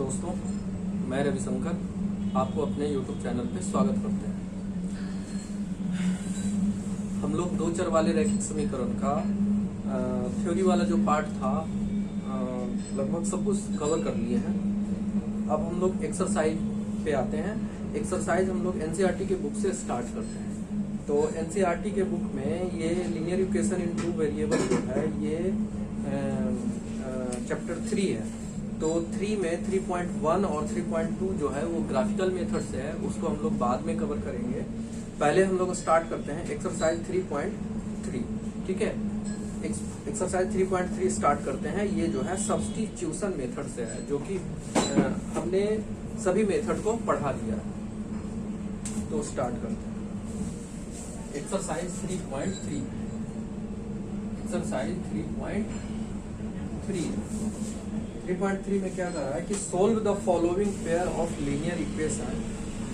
दोस्तों, मैं रविशंकर आपको अपने YouTube चैनल पे स्वागत करते हैं। हम लोग दो चर वाले रैखिक समीकरण का थ्योरी वाला जो पार्ट था लगभग सब कुछ कवर कर लिए हैं। अब हम लोग एक्सरसाइज पे आते हैं। एक्सरसाइज हम लोग एनसीईआरटी के बुक से स्टार्ट करते हैं। तो एनसीईआरटी के बुक में ये linear equation in two variable जो है ये चैप्टर 3 है। तो 3 में 3.1 और 3.2 जो है वो ग्राफिकल मेथड से है, उसको हम लोग बाद में कवर करेंगे। पहले हम लोग स्टार्ट करते हैं एक्सरसाइज 3.3। ठीक है, एक्सरसाइज 3.3 स्टार्ट करते हैं। ये जो है सब्स्टिट्यूशन मेथड से है, जो कि हमने सभी मेथड को पढ़ा लिया है। तो स्टार्ट करते हैं एक्सरसाइज 3.3। एक्सरसाइज 3.3 में क्या कर रहा है कि solve the following pair of linear equation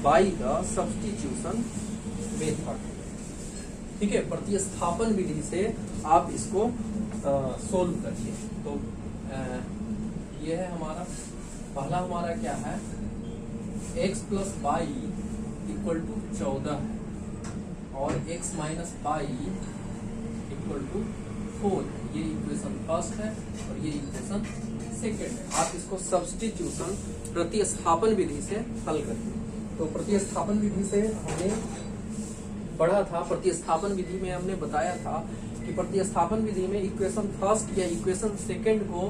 by the substitution method. ठीक है, प्रतिस्थापन विधि से आप इसको सोल्व करिए। तो ये है हमारा पहला, हमारा क्या है, x plus y equal to 14 है और x minus y equal to 4 है। ये इक्वेशन फर्स्ट है और ये इक्वेशन सेकेंड है। आप इसको सब्स्टिट्यूशन प्रतिस्थापन विधि से हल करिए। तो प्रतिस्थापन विधि से हमने पढ़ा था। प्रतिस्थापन विधि में हमने बताया था कि प्रतिस्थापन विधि में इक्वेशन फर्स्ट या इक्वेशन सेकेंड को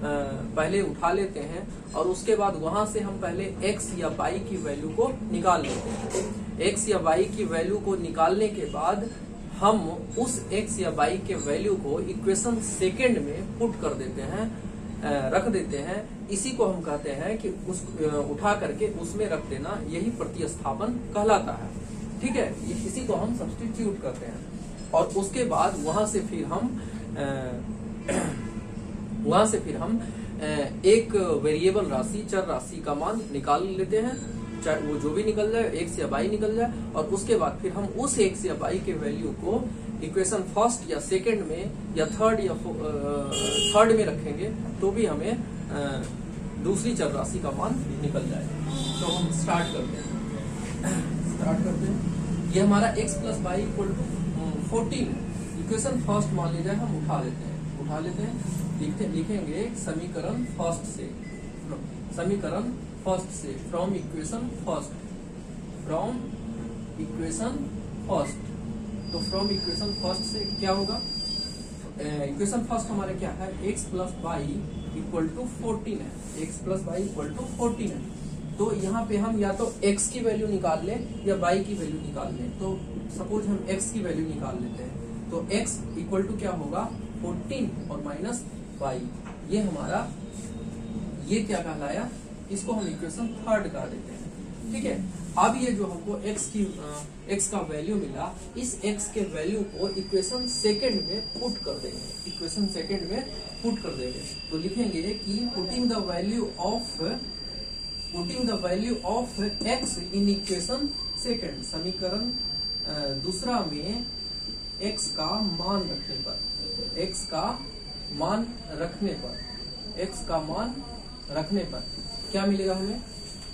पहले उठा लेते हैं और उसके बाद वहां से हम पहले x या y की वैल्यू को निकाल लेते हैं। x या y की वैल्यू को निकालने के बाद हम उस x या y के वैल्यू को इक्वेशन सेकेंड में पुट कर देते हैं, रख देते हैं। इसी को हम कहते हैं कि उस उठा करके उसमें रख देना, यही प्रतिस्थापन कहलाता है। ठीक है, इसी को हम सब्स्टिट्यूट करते हैं और उसके बाद वहां से फिर हम एक वेरिएबल राशि, चर राशि का मान निकाल लेते हैं, चाहे वो जो भी निकल जाए, x या y निकल जाए। और उसके बाद फिर हम उस x या y के वैल्यू को इक्वेशन फर्स्ट या सेकंड में या थर्ड में रखेंगे तो भी हमें दूसरी चर राशि का मान निकल जाएगा। तो हम स्टार्ट करते हैं। ये हमारा x plus y equal to 14 है। इक्वेशन फर्स्ट मान लीजिए हम उठा लेते हैं। लिखेंगे समीकरण फर्स्ट से, फ्रॉम इक्वेशन फर्स्ट। तो फ्रॉम इक्वेशन फर्स्ट से क्या होगा, इक्वेशन फर्स्ट हमारे क्या है, x plus y equal to 14 है। x plus y equal to 14 है। तो यहाँ पे हम या तो x की वैल्यू निकाल लें या y की वैल्यू निकाल लें। तो सपोज हम x की वैल्यू निकाल लेते हैं। तो x इक्वल टू क्या होगा, 14 और माइनस y। ये हमारा, ये क्या कहलाया, इसको हम इक्वेशन थर्ड कह देते हैं। ठीक है, अब ये जो हमको x का वैल्यू मिला, इस x के वैल्यू को इक्वेशन सेकंड में पुट कर देंगे। तो लिखेंगे कि putting the value of x in equation second. समीकरण दूसरा में x का मान रखने पर क्या मिलेगा हमें,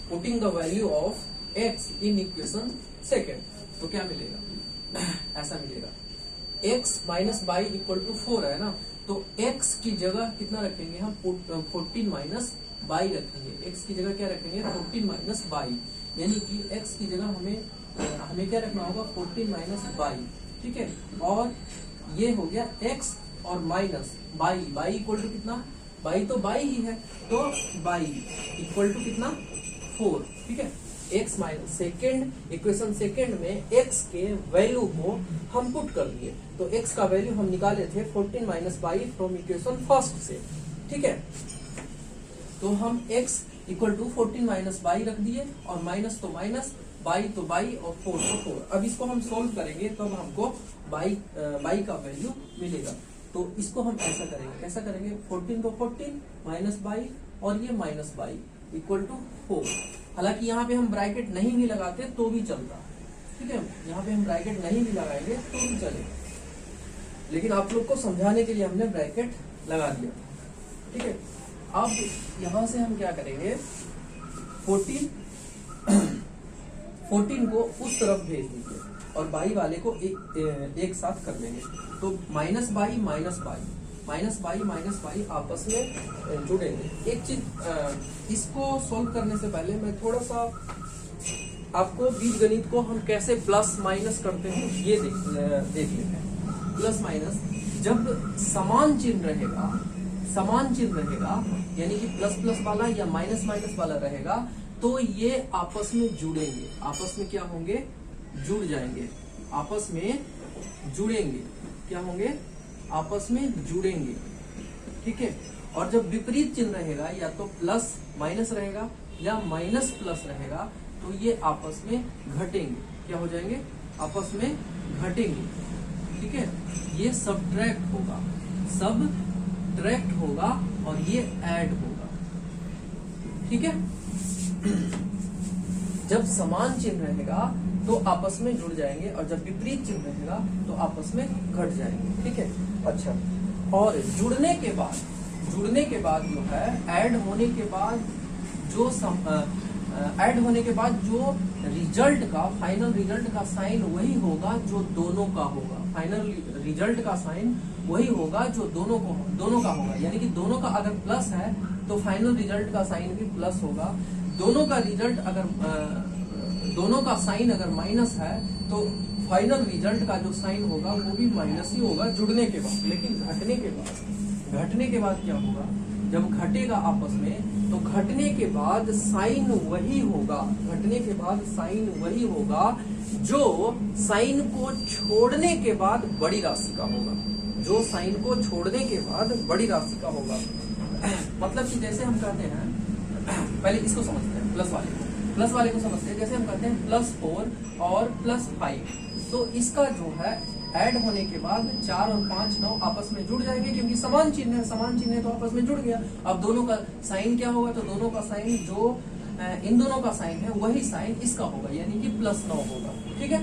putting the value of x in equation second. तो क्या मिलेगा, ऐसा मिलेगा x minus y equal to 4 है ना। तो x की जगह कितना रखेंगे हम, 14 माइनस वाई रखेंगे। x की जगह क्या रखेंगे, 14 माइनस वाई। यानी कि x की जगह हमें क्या रखना होगा, 14 माइनस वाई। ठीक है, और ये हो गया x और माइनस वाई इक्वल टू कितना, वाई तो वाई ही है, तो वाई इक्वल टू कितना, 4। ठीक है, x minus second, equation second में x के वैल्यू को हम पुट कर दिए। तो x का वैल्यू हम निकाले थे 14 minus y from equation first से। ठीक है, तो हम x equal to 14 minus y रख दिए और माइनस तो माइनस, y तो y और 4 तो 4। अब इसको हम सोल्व करेंगे तब हमको y का वैल्यू मिलेगा। तो इसको हम ऐसा करेंगे 14 तो 14 माइनस वाई और ये माइनस वाई इक्वल टू 4। हालांकि यहाँ पे हम ब्रैकेट नहीं भी लगाते तो भी चलता। ठीक है, यहाँ पे हम ब्रैकेट नहीं भी लगाएंगे तो भी चलेगा, लेकिन आप लोग को समझाने के लिए हमने ब्रैकेट लगा दिया। ठीक है, अब यहां से हम क्या करेंगे, 14 को उस तरफ भेज दीजिए और बाई वाले को एक साथ कर लेंगे। तो माइनस बाई आपस में जुड़ेंगे। एक चीज, इसको सॉल्व करने से पहले मैं थोड़ा सा आपको बीजगणित को हम कैसे प्लस माइनस करते हैं ये देख लेते हैं। प्लस माइनस जब समान चिन्ह रहेगा यानी कि प्लस प्लस वाला या माइनस माइनस वाला रहेगा तो ये आपस में जुड़ेंगे, आपस में क्या होंगे, जुड़ जाएंगे, आपस में जुड़ेंगे, क्या होंगे, आपस में जुड़ेंगे, ठीक है। और जब विपरीत चिन्ह रहेगा, या तो प्लस माइनस रहेगा या माइनस प्लस रहेगा, तो ये आपस में घटेंगे, क्या हो जाएंगे, आपस में घटेंगे, ठीक है। ये सबट्रैक्ट होगा और ये ऐड होगा, ठीक है। जब समान चिन्ह रहेगा तो आपस में जुड़ जाएंगे और जब विपरीत चिन्ह रहेगा तो आपस में घट जाएंगे, ठीक है। अच्छा, और जुड़ने के बाद जो है ऐड होने के बाद जो रिजल्ट का, फाइनल रिजल्ट का साइन वही होगा जो दोनों का होगा। फाइनल रिजल्ट का साइन वही होगा जो दोनों का होगा। यानी कि दोनों का अगर प्लस है तो फाइनल रिजल्ट का साइन भी प्लस होगा। दोनों का रिजल्ट दोनों का साइन अगर माइनस है तो फाइनल रिजल्ट का जो साइन होगा वो भी माइनस ही होगा जुड़ने के बाद। लेकिन घटने के बाद क्या होगा, जब घटेगा आपस में तो घटने के बाद साइन वही होगा जो साइन को छोड़ने के बाद बड़ी राशि का होगा, जो साइन को छोड़ने के बाद बड़ी राशि का होगा। मतलब कि जैसे हम कहते हैं, पहले इसको समझते हैं, प्लस वाले को समझते हैं। जैसे हम कहते हैं +4 और +5, तो इसका जो है ऐड होने के बाद 4 और 5 9 आपस में जुड़ जाएंगे क्योंकि समान चिन्ह है तो आपस में जुड़ गया। अब दोनों का साइन क्या होगा, तो दोनों का साइन जो इन दोनों का साइन है वही साइन इसका होगा, यानी कि +9 होगा, ठीक है।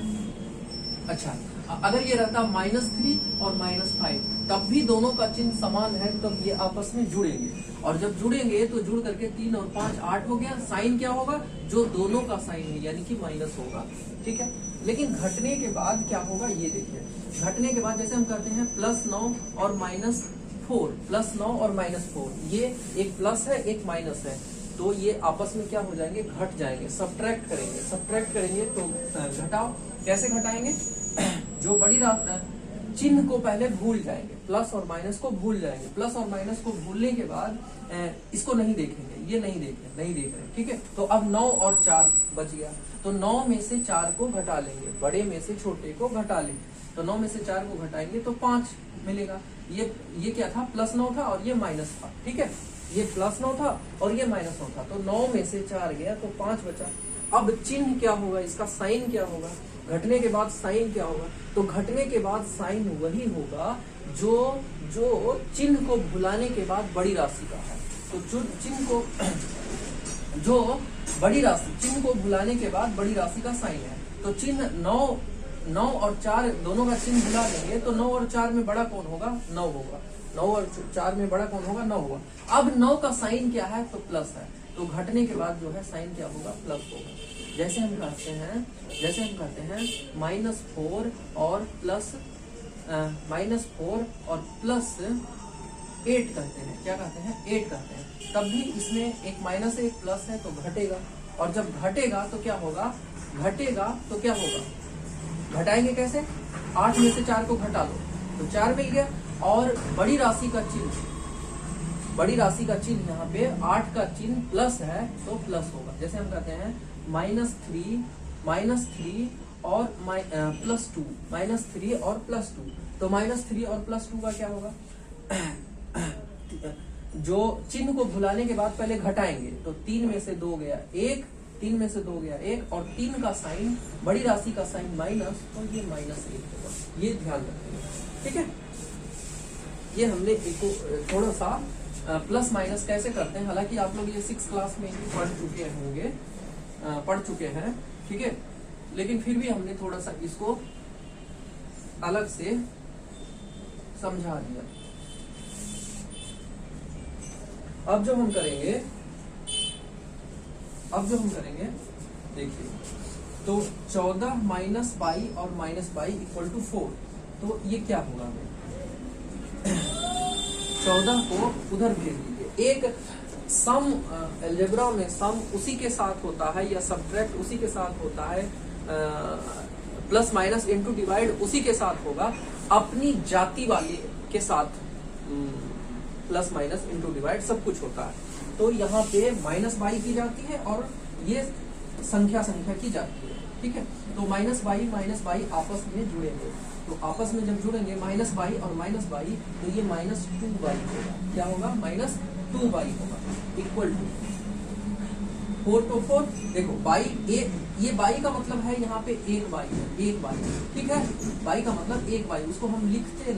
अच्छा, अगर ये रहता -3 और -5 तब भी दोनों का चिन्ह समान है, तब ये आपस में जुड़ेंगे और जब जुड़ेंगे तो जुड़ करके 3 और 5 8 हो गया। साइन क्या होगा, जो दोनों का साइन है यानी कि माइनस होगा, ठीक है। लेकिन घटने के बाद क्या होगा ये देखिए। घटने के बाद जैसे हम कहते हैं +9 और -4, +9 और -4, ये एक प्लस है एक माइनस है, तो ये आपस में क्या हो जाएंगे, घट जाएंगे। सब्ट्रैक्ट करेंगे तो घटाओ, कैसे घटाएंगे, जो बड़ी चिन्ह को पहले भूल जाएंगे, प्लस और माइनस को भूल जाएंगे। प्लस और माइनस को भूलने के बाद इसको नहीं देखेंगे, ये नहीं देख रहे, ठीक है। तो अब 9 और 4 बच गया, तो 9 में से 4 को घटा लेंगे, बड़े में से छोटे को घटा लेंगे। तो 9 में से 4 को घटाएंगे तो 5 मिलेगा। ये क्या था, +9 था और ये माइनस था, ठीक है। ये +9 था और ये -9 था, तो 9 में से 4 गया तो 5 बचा। अब चिन्ह क्या होगा, इसका साइन क्या होगा, घटने के बाद साइन क्या होगा, तो घटने के बाद साइन वही होगा जो चिन्ह को भुलाने के बाद बड़ी राशि का है। तो चिन्ह को भुलाने के बाद बड़ी राशि का साइन है। तो चिन्ह 9 और 4 दोनों का चिन्ह भुला देंगे तो 9 और 4 में बड़ा कौन होगा, 9 होगा। 9 और 4 में बड़ा कौन होगा, 9 होगा। अब 9 का साइन क्या है, तो प्लस है, तो घटने के बाद जो है साइन क्या होगा, प्लस होगा। जैसे हम कहते हैं -4 और +8 कहते हैं, क्या कहते हैं, 8 कहते हैं। तब भी इसमें एक माइनस है एक प्लस है तो घटेगा, और जब घटेगा तो क्या होगा, घटाएंगे कैसे, 8 में से 4 को घटा लो तो 4 मिल गया। और बड़ी राशि का चिन्ह यहाँ पे 8 का चिन्ह प्लस है तो प्लस होगा। जैसे हम कहते हैं -3 और +2, -3 और +2, तो -3 और +2 का क्या होगा, जो चिन्ह को भुलाने के बाद पहले घटाएंगे तो 3 में से 2 गया 1, 3 में से 2 गया 1, और 3 का साइन, बड़ी राशि का साइन माइनस, तो ये -1 होगा। ये ध्यान रखिएगा, ठीक है। ये हमने एक थोड़ा सा प्लस माइनस कैसे करते हैं, हालांकि आप लोग ये 6th क्लास में ही पढ़ चुके हैं, ठीक है। लेकिन फिर भी हमने थोड़ा सा इसको अलग से समझा दिया। अब जो हम करेंगे देखिए, तो 14 माइनस बाई और माइनस बाई इक्वल टू 4, तो ये क्या होगा हमें 14 को उधर भेज दीजिए। एक सम अलजेब्रा में सम उसी के साथ होता है या सब्ट्रैक्ट उसी के साथ होता है, प्लस माइनस इनटू डिवाइड उसी के साथ होगा, अपनी जाति वाले के साथ प्लस माइनस इनटू डिवाइड सब कुछ होता है। तो यहाँ पे माइनस बाई की जाती है और ये संख्या की जाती है, ठीक है। तो माइनस बाई आपस में जुड़ेंगे, तो आपस में जब जुड़ेंगे माइनस बाई और माइनस बाई, तो ये माइनस 2 बाई होगा। क्या होगा? माइनस 2 बाई होगा, इक्वल टू 4 तो 4। देखो बाई ये बाई का मतलब है यहाँ पे एक बाई, ठीक है। बाई का मतलब एक बाई, उसको हम लिखते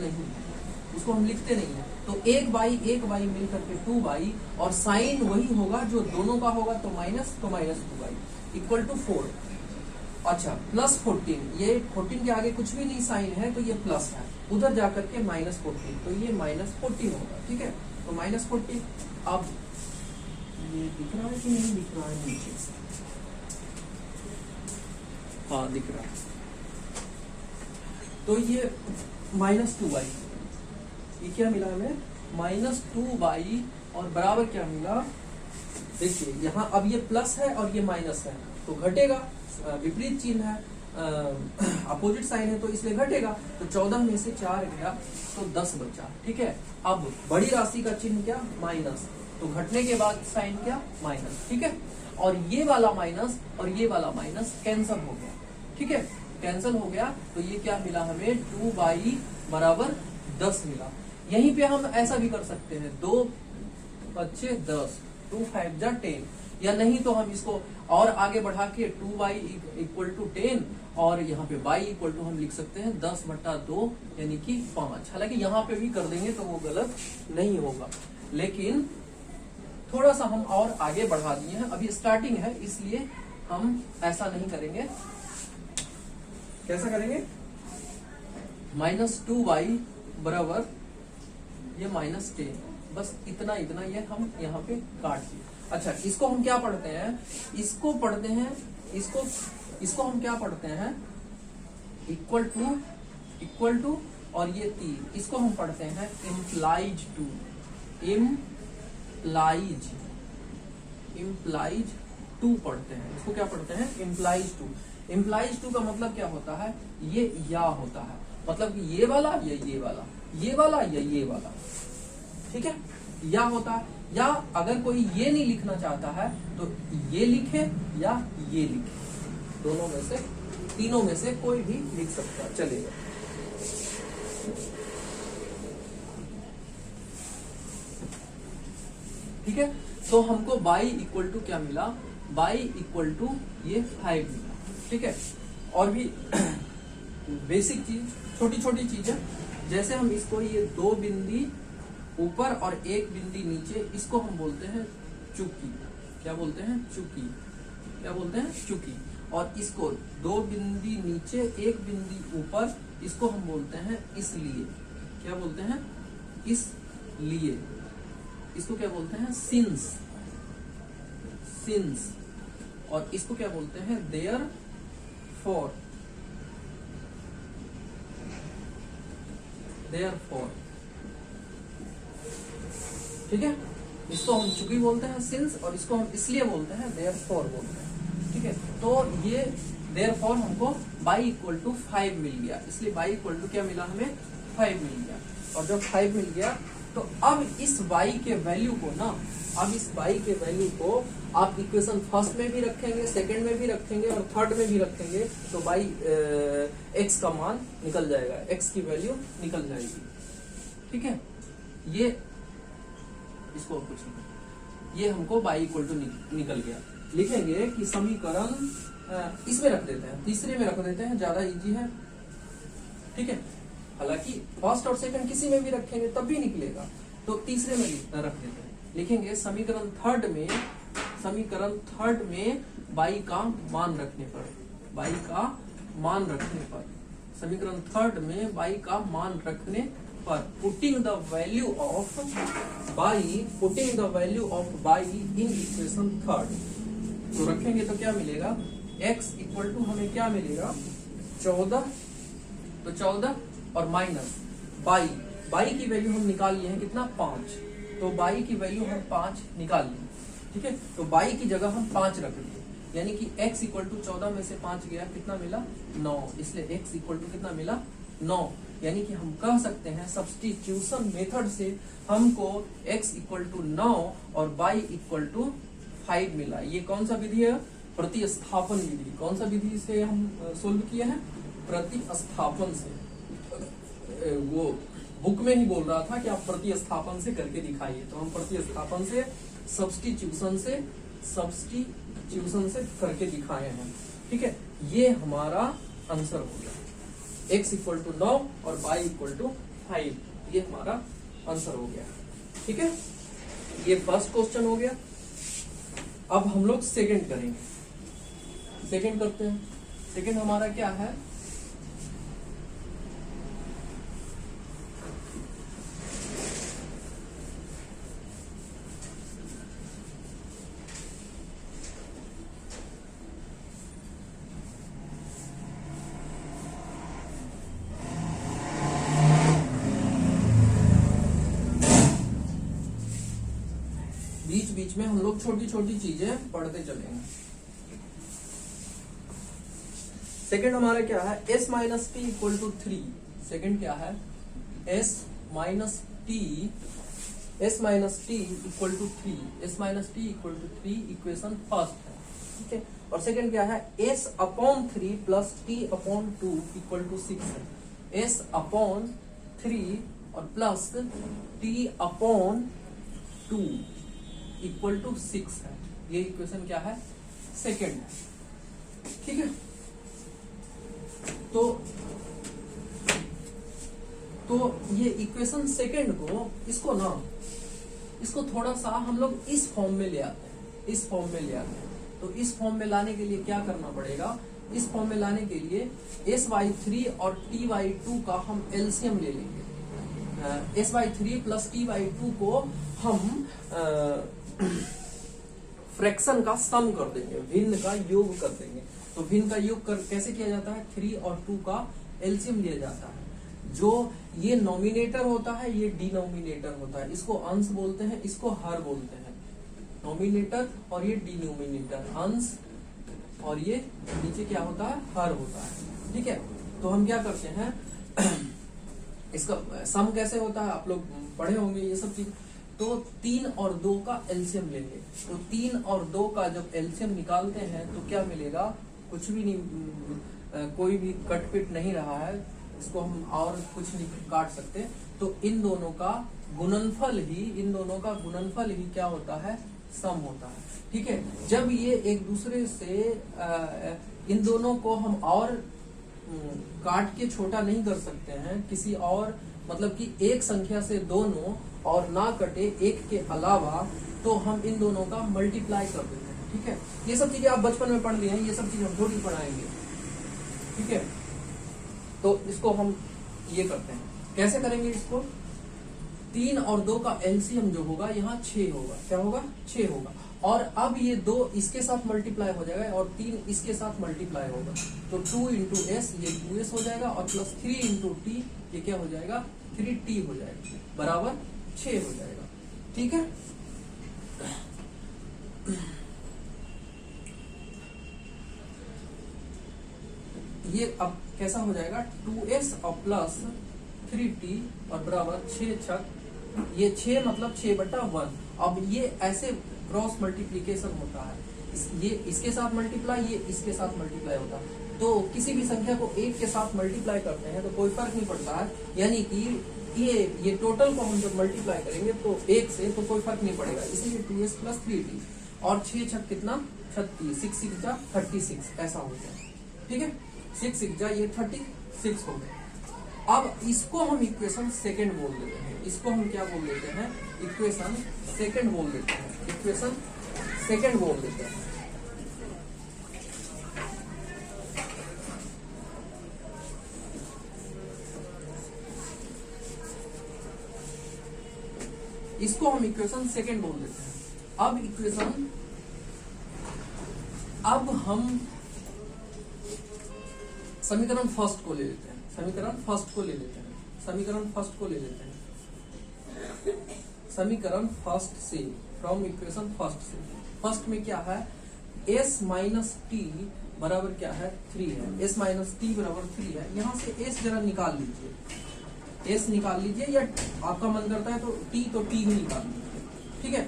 नहीं है, तो एक बाई मिल करके 2 बाई, और साइन वही होगा जो दोनों का होगा, तो माइनस 2 बाई इक्वल टू 4। अच्छा, प्लस 14, ये 14 के आगे कुछ भी नहीं साइन है, तो ये प्लस है, उधर जाकर के माइनस 14, तो ये माइनस 14 होगा, ठीक है। तो माइनस 14, अब ये दिख रहा है कि नहीं दिख रहा है नीचे? हाँ दिख रहा है। तो ये माइनस 2 बाई, ये क्या मिला हमें? माइनस 2 बाई, और बराबर क्या मिला? देखिए यहाँ अब ये प्लस है और ये माइनस है, तो घटेगा, विपरीत चिन्ह है, अपोजिट साइन है, तो इसलिए घटेगा। तो 14 में से 4 गया तो 10 बचा, ठीक है। अब बड़ी राशि का चिन्ह क्या? माइनस, तो घटने के बाद साइन क्या? माइनस, ठीक है। और ये वाला माइनस और ये वाला माइनस कैंसल हो गया, ठीक है, कैंसल हो गया। तो ये क्या मिला हमें? 2 बाई बराबर 10 मिला। यहीं पे हम ऐसा भी कर सकते हैं, 2 बच्चे 10, 2 5 जा 10, या नहीं तो हम इसको और आगे बढ़ा के 2 बाई इक्वल टू 10, और यहाँ पे बाई इक्वल टू हम लिख सकते हैं 10/2 यानी कि 5। हालांकि यहाँ पे भी कर देंगे तो वो गलत नहीं होगा, लेकिन थोड़ा सा हम और आगे बढ़ा दिए हैं, अभी स्टार्टिंग है इसलिए हम ऐसा नहीं करेंगे। कैसा करेंगे? -2 बाई बराबर ये -10, बस इतना ये हम यहाँ पे काट दिए। अच्छा, इसको हम क्या पढ़ते हैं? इसको हम क्या पढ़ते हैं? इक्वल टू और ये 3, इसको हम पढ़ते हैं इम्प्लाइज टू पढ़ते हैं। इसको क्या पढ़ते हैं? इम्प्लाइज टू का मतलब क्या होता है? ये या होता है, मतलब कि ये वाला या ये वाला, ये वाला या ये वाला, ठीक है, या होता है। या अगर कोई ये नहीं लिखना चाहता है तो ये लिखे या ये लिखे, दोनों में से, तीनों में से कोई भी लिख सकता है, चलेगा। ठीक है, तो हमको बाई इक्वल टू क्या मिला? बाई इक्वल टू ये 5 मिला, ठीक है। और भी बेसिक चीज, छोटी छोटी चीजें, जैसे हम इसको ये 2 बिंदी ऊपर और 1 बिंदी नीचे, इसको हम बोलते हैं चुकी। क्या बोलते हैं? चुकी। क्या बोलते हैं? चुकी। और इसको 2 बिंदी नीचे 1 बिंदी ऊपर, इसको हम बोलते हैं इसलिए। क्या बोलते हैं? इसलिए। इसको क्या बोलते हैं? सिंस। और इसको क्या बोलते हैं? देयरफॉर। ठीक है, इसको हम चूंकि बोलते हैं सिंस, और इसको हम इसलिए बोलते हैं देयरफॉर बोलते हैं, ठीक है। तो ये देयरफॉर हमको बाई इक्वल टू 5 मिल गया, इसलिए बाई इक्वल टू क्या मिला हमें? 5 मिल गया। और जब 5 मिल गया तो अब इस बाई के वैल्यू को ना, आप इक्वेशन फर्स्ट में भी रखेंगे, सेकंड में भी रखेंगे और थर्ड में भी रखेंगे, तो बाई एक्स का मान निकल जाएगा, एक्स की वैल्यू निकल जाएगी, ठीक है। ये इसको कुछ नहीं, ये हमको बाई इक्वल टू निकल गया। लिखेंगे कि समीकरण इसमें रख देते हैं, तीसरे में रख देते हैं, ज्यादा इजी है, ठीक है। हालांकि फर्स्ट और सेकंड किसी में भी रखेंगे तब भी निकलेगा, तो तीसरे में रख देते हैं। लिखेंगे समीकरण थर्ड में बाई का मान रखने पर, समीकरण थर्ड में बाई का मान रखने पर putting the value of by in equation third, तो रखेंगे तो क्या मिलेगा, x इक्वल टू हमें क्या मिलेगा 14, तो 14 और माइनस बाई की वैल्यू हम निकाल लिए हैं कितना 5, तो बाई की वैल्यू हम 5 निकाल लिए, ठीक है। तो बाई की जगह हम 5 रख दिए, यानी कि x इक्वल टू 14 में से 5 गया कितना मिला 9, इसलिए x इक्वल टू कितना मिला 9, यानी कि हम कह सकते हैं सब्स्टिट्यूशन मेथड से हमको x इक्वल टू 9 और y इक्वल टू 5 मिला। ये कौन सा विधि है, प्रतिस्थापन विधि। कौन सा विधि से हम सोल्व किया है, प्रतिस्थापन से। वो बुक में ही बोल रहा था कि आप प्रतिस्थापन से करके दिखाइए, तो हम प्रतिस्थापन से सब्स्टिट्यूशन से करके दिखाए हैं, ठीक है। ये हमारा आंसर हो गया, x इक्वल टू 9 और y इक्वल टू 5, ये हमारा आंसर हो गया, ठीक है। ये फर्स्ट क्वेश्चन हो गया। अब हम लोग सेकंड करेंगे, सेकंड करते हैं। सेकंड हमारा क्या है, बीच बीच में हम लोग छोटी छोटी चीजें पढ़ते चलेंगे। सेकंड हमारा क्या है, s minus t equal to 3। Second क्या है, s minus t equal to 3, s minus t equal to 3 equation first है, ठीक है। और सेकंड क्या है, s upon 3 plus t upon 2 equal to 6 है। s अपॉन 3 और plus t upon 2 equal to 6 है। ये इक्वेशन क्या है, सेकंड है, ठीक है। तो ये इक्वेशन सेकंड को इसको थोड़ा सा हम लोग इस फॉर्म में ले आते हैं, तो इस फॉर्म में लाने के लिए क्या करना पड़ेगा, इस फॉर्म में लाने के लिए sy3 और ty2 का हम एलसीएम ले लेंगे। sy3 प्लस ty2 को हम फ्रैक्शन का सम कर देंगे, भिन्न का योग कर देंगे। तो भिन्न का योग कैसे किया जाता है, 3 और 2 का एलसीएम लिया जाता है। जो ये नॉमिनेटर होता है, ये डिनोमिनेटर होता है, इसको अंश बोलते हैं, इसको हर बोलते हैं। नॉमिनेटर और ये डिनोमिनेटर, अंश और ये नीचे क्या होता है, हर होता है, ठीक है। तो हम क्या करते हैं, इसका सम कैसे होता है आप लोग पढ़े होंगे ये सब चीज। तो 3 और 2 का एलसीएम लेंगे, तो 3 और 2 का जब एलसीएम निकालते हैं तो क्या मिलेगा, कुछ भी नहीं, कोई भी कटपिट नहीं रहा है, इसको हम और कुछ नहीं काट सकते। तो इन दोनों का गुणनफल ही क्या होता है, सम होता है, ठीक है। जब ये एक दूसरे से इन दोनों को हम और काट के छोटा नहीं कर सकते हैं, किसी और मतलब कि एक संख्या से दोनों और ना कटे एक के अलावा, तो हम इन दोनों का मल्टीप्लाई कर देते हैं, ठीक है। ये सब चीजें आप बचपन में पढ़ लिए हैं, ये सब चीजें हम थोड़ी पढ़ाएंगे, ठीक है। तो इसको हम ये करते हैं, कैसे करेंगे इसको, 3 और 2 का एलसीएम जो होगा यहाँ 6 होगा, क्या होगा, 6 होगा। और अब ये 2 इसके साथ मल्टीप्लाई हो जाएगा और 3 इसके साथ मल्टीप्लाई होगा, तो 2 इंटू एस ये 2s हो जाएगा और प्लस 3 इंटू टी ये क्या हो जाएगा, 3t हो जाएगा, बराबर 6 हो जाएगा, ठीक है। ये अब कैसा हो जाएगा, 2s और प्लस 3t और बराबर 6 छक, ये 6 मतलब 6/1। अब ये ऐसे क्रॉस मल्टीप्लीकेशन होता है, ये इसके साथ मल्टीप्लाई, ये इसके साथ मल्टीप्लाई होता है। तो किसी भी संख्या को 1 के साथ मल्टीप्लाई करते हैं तो कोई फर्क नहीं पड़ता है, यानी कि ये टोटल को हम जब मल्टीप्लाई करेंगे तो 1 से, तो कोई फर्क नहीं पड़ेगा, इसीलिए 2s प्लस 3t और 6 छक कितना 36, 6 6 जा 36 ऐसा हो गया, ठीक है। 6 6 जा ये 36 हो गया। अब इसको हम इक्वेशन सेकंड बोल देते हैं, इसको हम क्या बोल देते हैं, इक्वेशन सेकंड बोल देते हैं, इक्वेशन सेकंड बोल देते हैं। इसको हम इक्वेशन सेकंड बोल देते हैं। अब हम समीकरण फर्स्ट को ले लेते हैं। समीकरण फर्स्ट को ले फर्स्ट से, फ्रॉम इक्वेशन फर्स्ट से। फर्स्ट में क्या है, s माइनस टी बराबर क्या है 3 है। s माइनस टी बराबर 3 है। यहाँ से s जरा निकाल लीजिए, s निकाल लीजिए, या आपका मन करता है तो t भी निकाल लीजिए। ठीक है,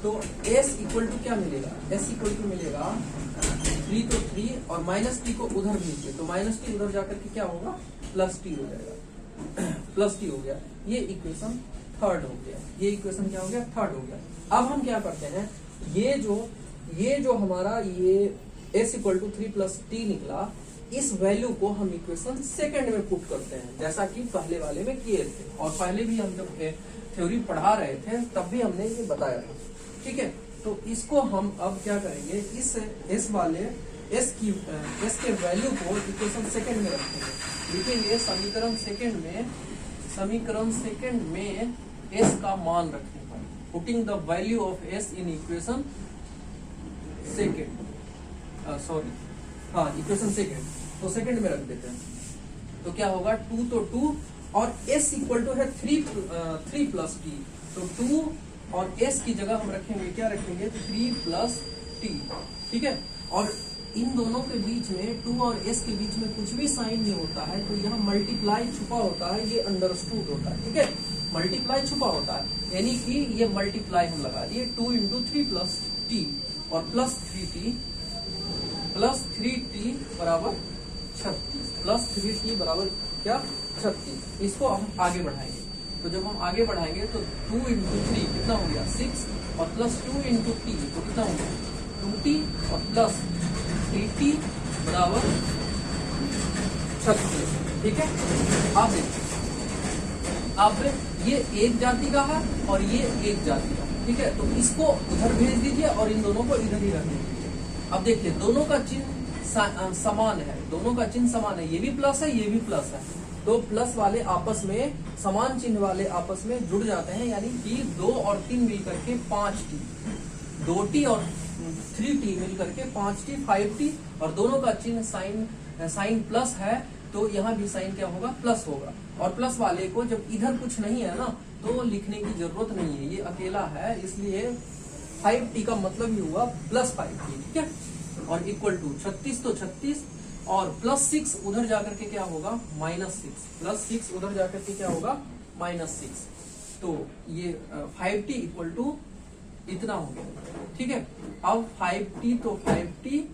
तो s इक्वल टू क्या मिलेगा, s इक्वल टू मिलेगा 3 तो 3 और माइनस टी को उधर भेजिए, तो माइनस टी उधर जाकर के क्या होगा, प्लस टी हो जाएगा, प्लस टी हो गया। ये इक्वेशन थर्ड हो गया। ये इक्वेशन क्या हो गया, थर्ड हो गया। अब हम क्या करते हैं, ये जो हमारा ये s equal to 3 plus t निकला, इस वैल्यू को हम इक्वेशन सेकंड में पुट करते हैं, जैसा कि पहले वाले में किए थे। और पहले भी हम जब थ्योरी पढ़ा रहे थे तब भी हमने ये बताया था। ठीक है, तो इसको हम अब क्या करेंगे, इस s के वैल्यू को इक्वेशन सेकंड में रखेंगे। लिखेंगे समीकरण सेकंड में s का मान रखने पर, putting the value of s in equation second, equation second, तो सेकंड में रख देते हैं। तो क्या होगा, 2 तो 2 और s इक्वल टू है 3 प्लस टी, तो 2 और s की जगह हम रखेंगे, क्या रखेंगे, 3 प्लस टी। ठीक है, और इन दोनों के बीच में 2 और s के बीच में कुछ भी साइन नहीं होता है, तो यहाँ मल्टीप्लाई छुपा होता है, ये अंडरस्टूड होता है। ठीक है, मल्टीप्लाई छुपा होता है, यानी कि ये मल्टीप्लाई हम लगा दिए, 2 इंटू 3 प्लस टी और प्लस 3t बराबर 36, प्लस 3t बराबर क्या, 36। इसको हम आगे बढ़ाएंगे, तो जब हम आगे बढ़ाएंगे तो 2 इंटू 3 कितना हो गया 6, और प्लस 2 इंटू टी तो कितना हो गया 2t, और प्लस 3t बराबर 36। ठीक है, अब देखिए, अब ये एक जाति का है और ये एक जाति का। ठीक है, तो इसको उधर भेज दीजिए और इन दोनों को इधर ही रख दीजिए। अब देखिए, दोनों का चिन्ह समान है, दोनों का चिन्ह समान है, ये भी प्लस है, ये भी प्लस है, तो प्लस वाले आपस में, समान चिन्ह वाले आपस में जुड़ जाते हैं, यानी कि 2 और 3 मिलकर के 5t, 2t और 3t मिलकर के 5t 5t, और दोनों का चिन्ह साइन प्लस है, तो यहाँ भी साइन क्या होगा, प्लस होगा। और प्लस वाले को जब इधर कुछ नहीं है ना, तो लिखने की जरूरत नहीं है, ये अकेला है, इसलिए 5t का मतलब ही हुआ प्लस 5t। ठीक है, और इक्वल टू 36 तो 36, और प्लस 6 उधर जाकर के क्या होगा, -6, प्लस 6 उधर जाकर के क्या होगा, -6, तो ये 5t इक्वल टू इतना हो गया। ठीक है, अब 5t तो 5t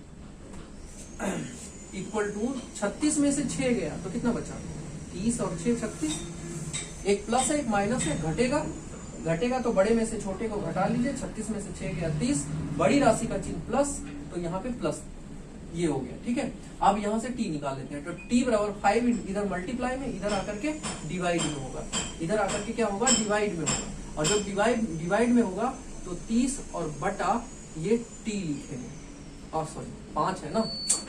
इक्वल टू 36 में से 6 गया तो कितना बचा, 30 और 6 36, एक प्लस है एक माइनस है, घटेगा तो बड़े में से छोटे को घटा लीजिए, 36 में से 6 गया 30, बड़ी राशि का चिन्ह प्लस, तो यहाँ पे प्लस ये हो गया। ठीक है, अब यहाँ से t निकाल लेते हैं, तो t बराबर 5 इधर मल्टीप्लाई में, इधर आकर के डिवाइड में होगा, इधर आकर के क्या होगा, डिवाइड में होगा, और जब डिवाइड में होगा तो 30 और बटा ये t लिखेंगे, और सॉरी 5 है ना,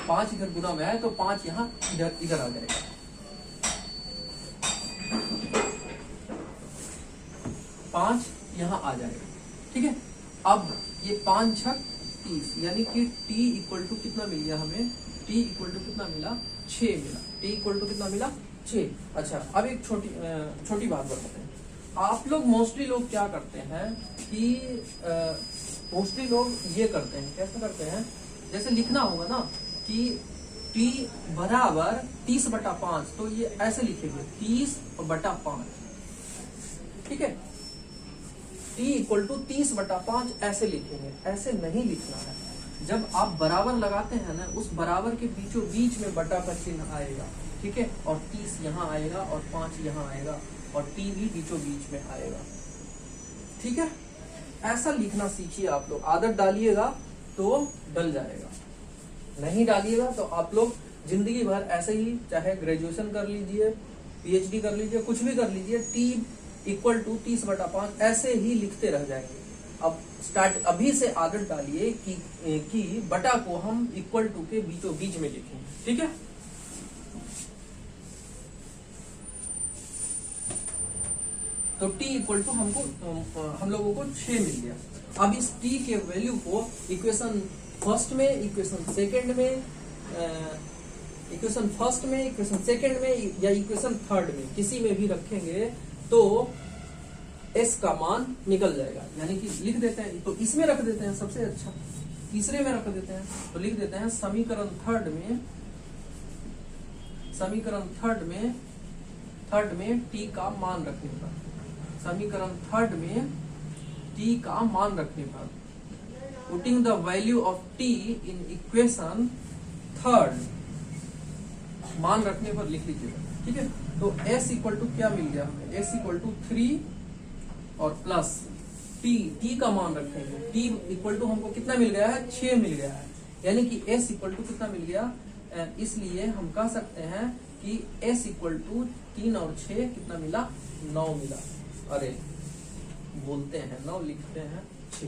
5 इधर गुना में है, तो 5 यहाँ इधर आ जाएगा, 5 यहाँ आ जाएगा। ठीक है, अब ये 5 छक 30, यानी कि t इक्वल टू कितना मिल गया हमें, t इक्वल टू कितना मिला, 6 मिला, t इक्वल टू कितना मिला, 6। अच्छा, अब एक छोटी बात बताते हैं, आप लोग मोस्टली लोग क्या करते हैं कि मोस्टली लोग ये करते हैं, कैसे करते हैं, जैसे लिखना होगा ना कि t बराबर 30/5, तो ये ऐसे लिखेंगे 30/5। ठीक है, t इक्वल टू 30/5 ऐसे लिखेंगे, ऐसे नहीं लिखना है। जब आप बराबर लगाते हैं ना, उस बराबर के बीचों बीच में बटा का चिन्ह आएगा। ठीक है, और 30 यहाँ आएगा और 5 यहाँ आएगा, और t भी बीचों बीच में आएगा। ठीक है, ऐसा लिखना सीखिए आप लोग, आदत डालिएगा तो डल जाएगा, नहीं डालिएगा तो आप लोग जिंदगी भर ऐसे ही, चाहे ग्रेजुएशन कर लीजिए, PhD कर लीजिए, कुछ भी कर लीजिए, t इक्वल टू 30/5 ऐसे ही लिखते रह जाएंगे। अब अभी से आदत डालिए कि बटा को हम इक्वल टू के बीचों बीच में लिखें। ठीक है, तो t इक्वल टू हमको हम लोगों को 6 मिल गया। अब इस t के वैल्यू को इक्वेशन फर्स्ट में, इक्वेशन सेकंड में, इक्वेशन फर्स्ट में, इक्वेशन सेकंड में या इक्वेशन थर्ड में किसी में भी रखेंगे तो s का मान निकल जाएगा। यानी कि लिख देते हैं, तो इसमें रख देते हैं, सबसे अच्छा तीसरे में रख देते हैं। तो लिख देते हैं समीकरण थर्ड में, समीकरण थर्ड में t का मान रखने पर, समीकरण थर्ड में t का मान रखने पर, putting the value of t in equation third, मान रखने पर लिख लीजिएगा। ठीक है, तो s इक्वल टू क्या मिल गया हमें, s इक्वल टू 3 और प्लस t का मान रखेंगे। t इक्वल टू हमको कितना मिल गया है, 6 मिल गया है। यानी कि s इक्वल टू कितना मिल गया, इसलिए हम कह सकते हैं कि s इक्वल टू 3 और 6 कितना मिला, 9 मिला। अरे बोलते हैं 9, लिखते हैं 6।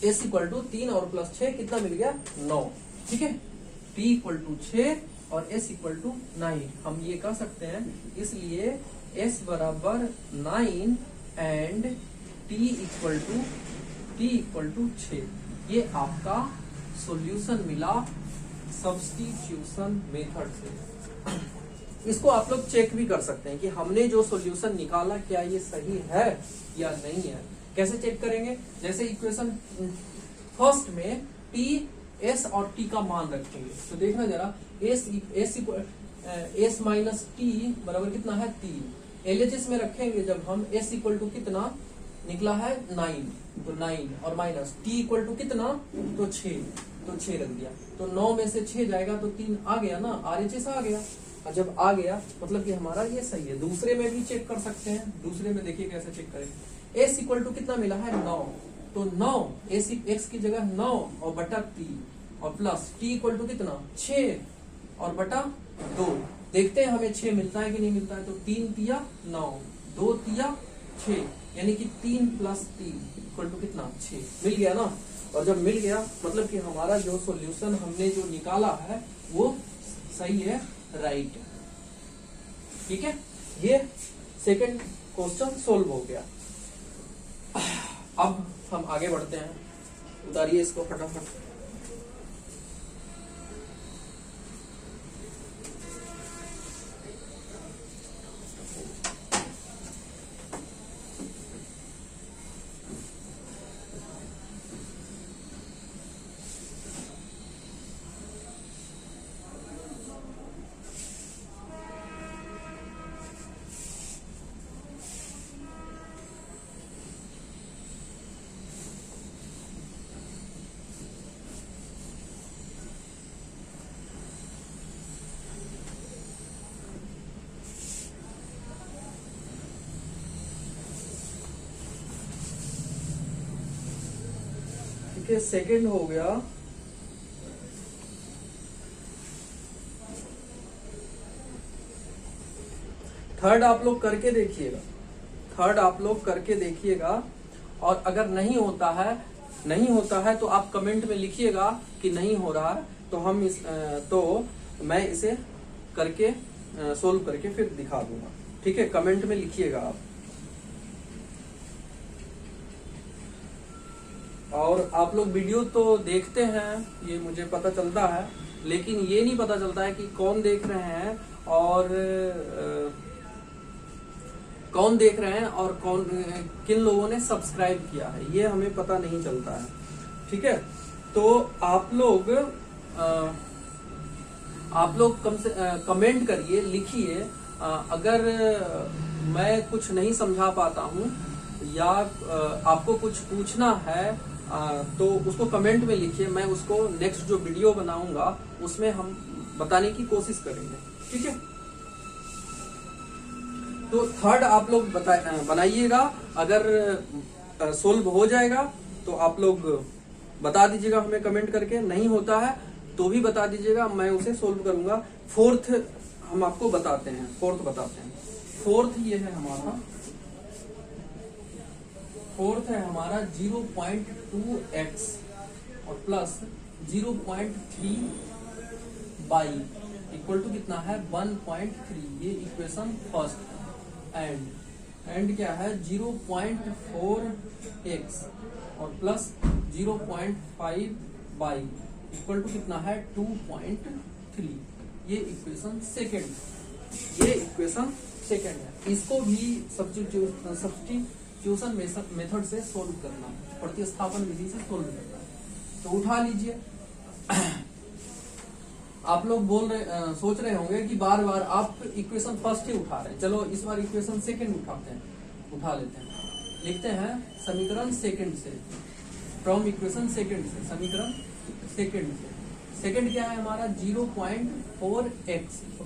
s इक्वल टू 3 और प्लस 6 कितना मिल गया, 9। ठीक है, t इक्वल टू 6 और s इक्वल टू 9 हम ये कह सकते हैं। इसलिए s बराबर 9 एंड t इक्वल टू 6। ये आपका सॉल्यूशन मिला सब्स्टिट्यूशन मेथड से। इसको आप लोग चेक भी कर सकते हैं कि हमने जो सॉल्यूशन निकाला क्या ये सही है या नहीं है। कैसे चेक करेंगे, जैसे इक्वेशन फर्स्ट में t, s और t का मान रखेंगे। तो देखना जरा, s माइनस टी बराबर कितना है, 3। LHS में रखेंगे जब हम, s इक्वल टू कितना निकला है, 9, तो 9 और माइनस t इक्वल टू कितना, तो 6, तो 6 रख दिया। तो 9 में से 6 जाएगा तो 3 आ गया ना, RHS आ गया। और जब आ गया मतलब कि हमारा ये सही है। दूसरे में भी चेक कर सकते हैं, दूसरे में देखिए कैसे चेक करें। s इक्वल टू कितना मिला है, 9, तो 9 x की जगह 9 और बटा 3 और प्लस t इक्वल टू कितना, 6 और बटा 2। देखते हैं हमें 6 मिलता है कि नहीं मिलता है। तो 3 तिया 9, 2 तिया 6, यानी कि 3 प्लस 3 इक्वल टू कितना, 6 मिल गया ना। और जब मिल गया मतलब कि हमारा जो सॉल्यूशन हमने जो निकाला है वो सही है, राइट है। ठीक है, ये सेकंड क्वेश्चन सोल्व हो गया। अब हम आगे बढ़ते हैं, उतारिए इसको फटाफट। सेकंड हो गया, थर्ड आप लोग करके देखिएगा, थर्ड आप लोग करके देखिएगा। और अगर नहीं होता है तो आप कमेंट में लिखिएगा कि नहीं हो रहा है, तो हम तो मैं इसे करके सोल्व करके फिर दिखा दूंगा। ठीक है, कमेंट में लिखिएगा आप। और आप लोग वीडियो तो देखते हैं, ये मुझे पता चलता है, लेकिन ये नहीं पता चलता है कि कौन देख रहे हैं और किन लोगों ने सब्सक्राइब किया है, ये हमें पता नहीं चलता है। ठीक है, तो आप लोग कमेंट करिए, लिखिए। अगर मैं कुछ नहीं समझा पाता हूँ या आपको कुछ पूछना है तो उसको कमेंट में लिखिए। मैं उसको नेक्स्ट जो वीडियो बनाऊंगा उसमें हम बताने की कोशिश करेंगे। ठीक है, तो थर्ड आप लोग बनाइएगा। अगर सोल्व हो जाएगा तो आप लोग बता दीजिएगा हमें कमेंट करके, नहीं होता है तो भी बता दीजिएगा, मैं उसे सोल्व करूंगा। फोर्थ हम आपको बताते हैं, फोर्थ ये है हमारा, फोर्थ है हमारा 0.2x और प्लस 0.3 बाई इक्वल टू कितना है, 1.3। ये इक्वेशन फर्स्ट एंड एंड क्या है 0.4x और प्लस 0.5 बाई इक्वल टू कितना है 2.3। ये इक्वेशन सेकेंड है। इसको भी सब्स्टिट्यूशन मेथड से सोल्व करना है, प्रतिस्थापन विधि से सोल्व करना है। तो उठा लीजिए। आप लोग सोच रहे होंगे कि बार बार आप इक्वेशन फर्स्ट ही उठा रहे हैं। चलो इस बार इक्वेशन सेकंड उठा लेते हैं। लिखते हैं समीकरण सेकंड से, फ्रॉम इक्वेशन सेकंड से, समीकरण सेकंड से। सेकंड क्या है हमारा 0.4x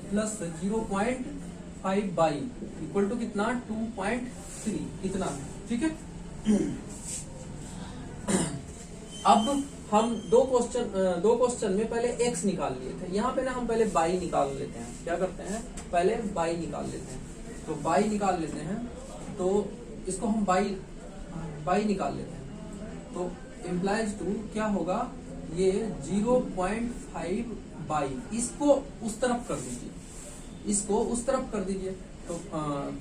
plus 0.5 by equal to कितना 2.3 इतना, ठीक है। अब हम दो क्वेश्चन में पहले x निकाल लिए थे, यहाँ पे ना हम पहले बाई निकाल लेते हैं। क्या करते हैं, पहले बाई निकाल लेते हैं। तो बाई निकाल लेते हैं, तो इसको हम बाई निकाल लेते हैं। तो इम्प्लाइज टू क्या होगा, ये 0.5 बाई, इसको उस तरफ कर दीजिए, तो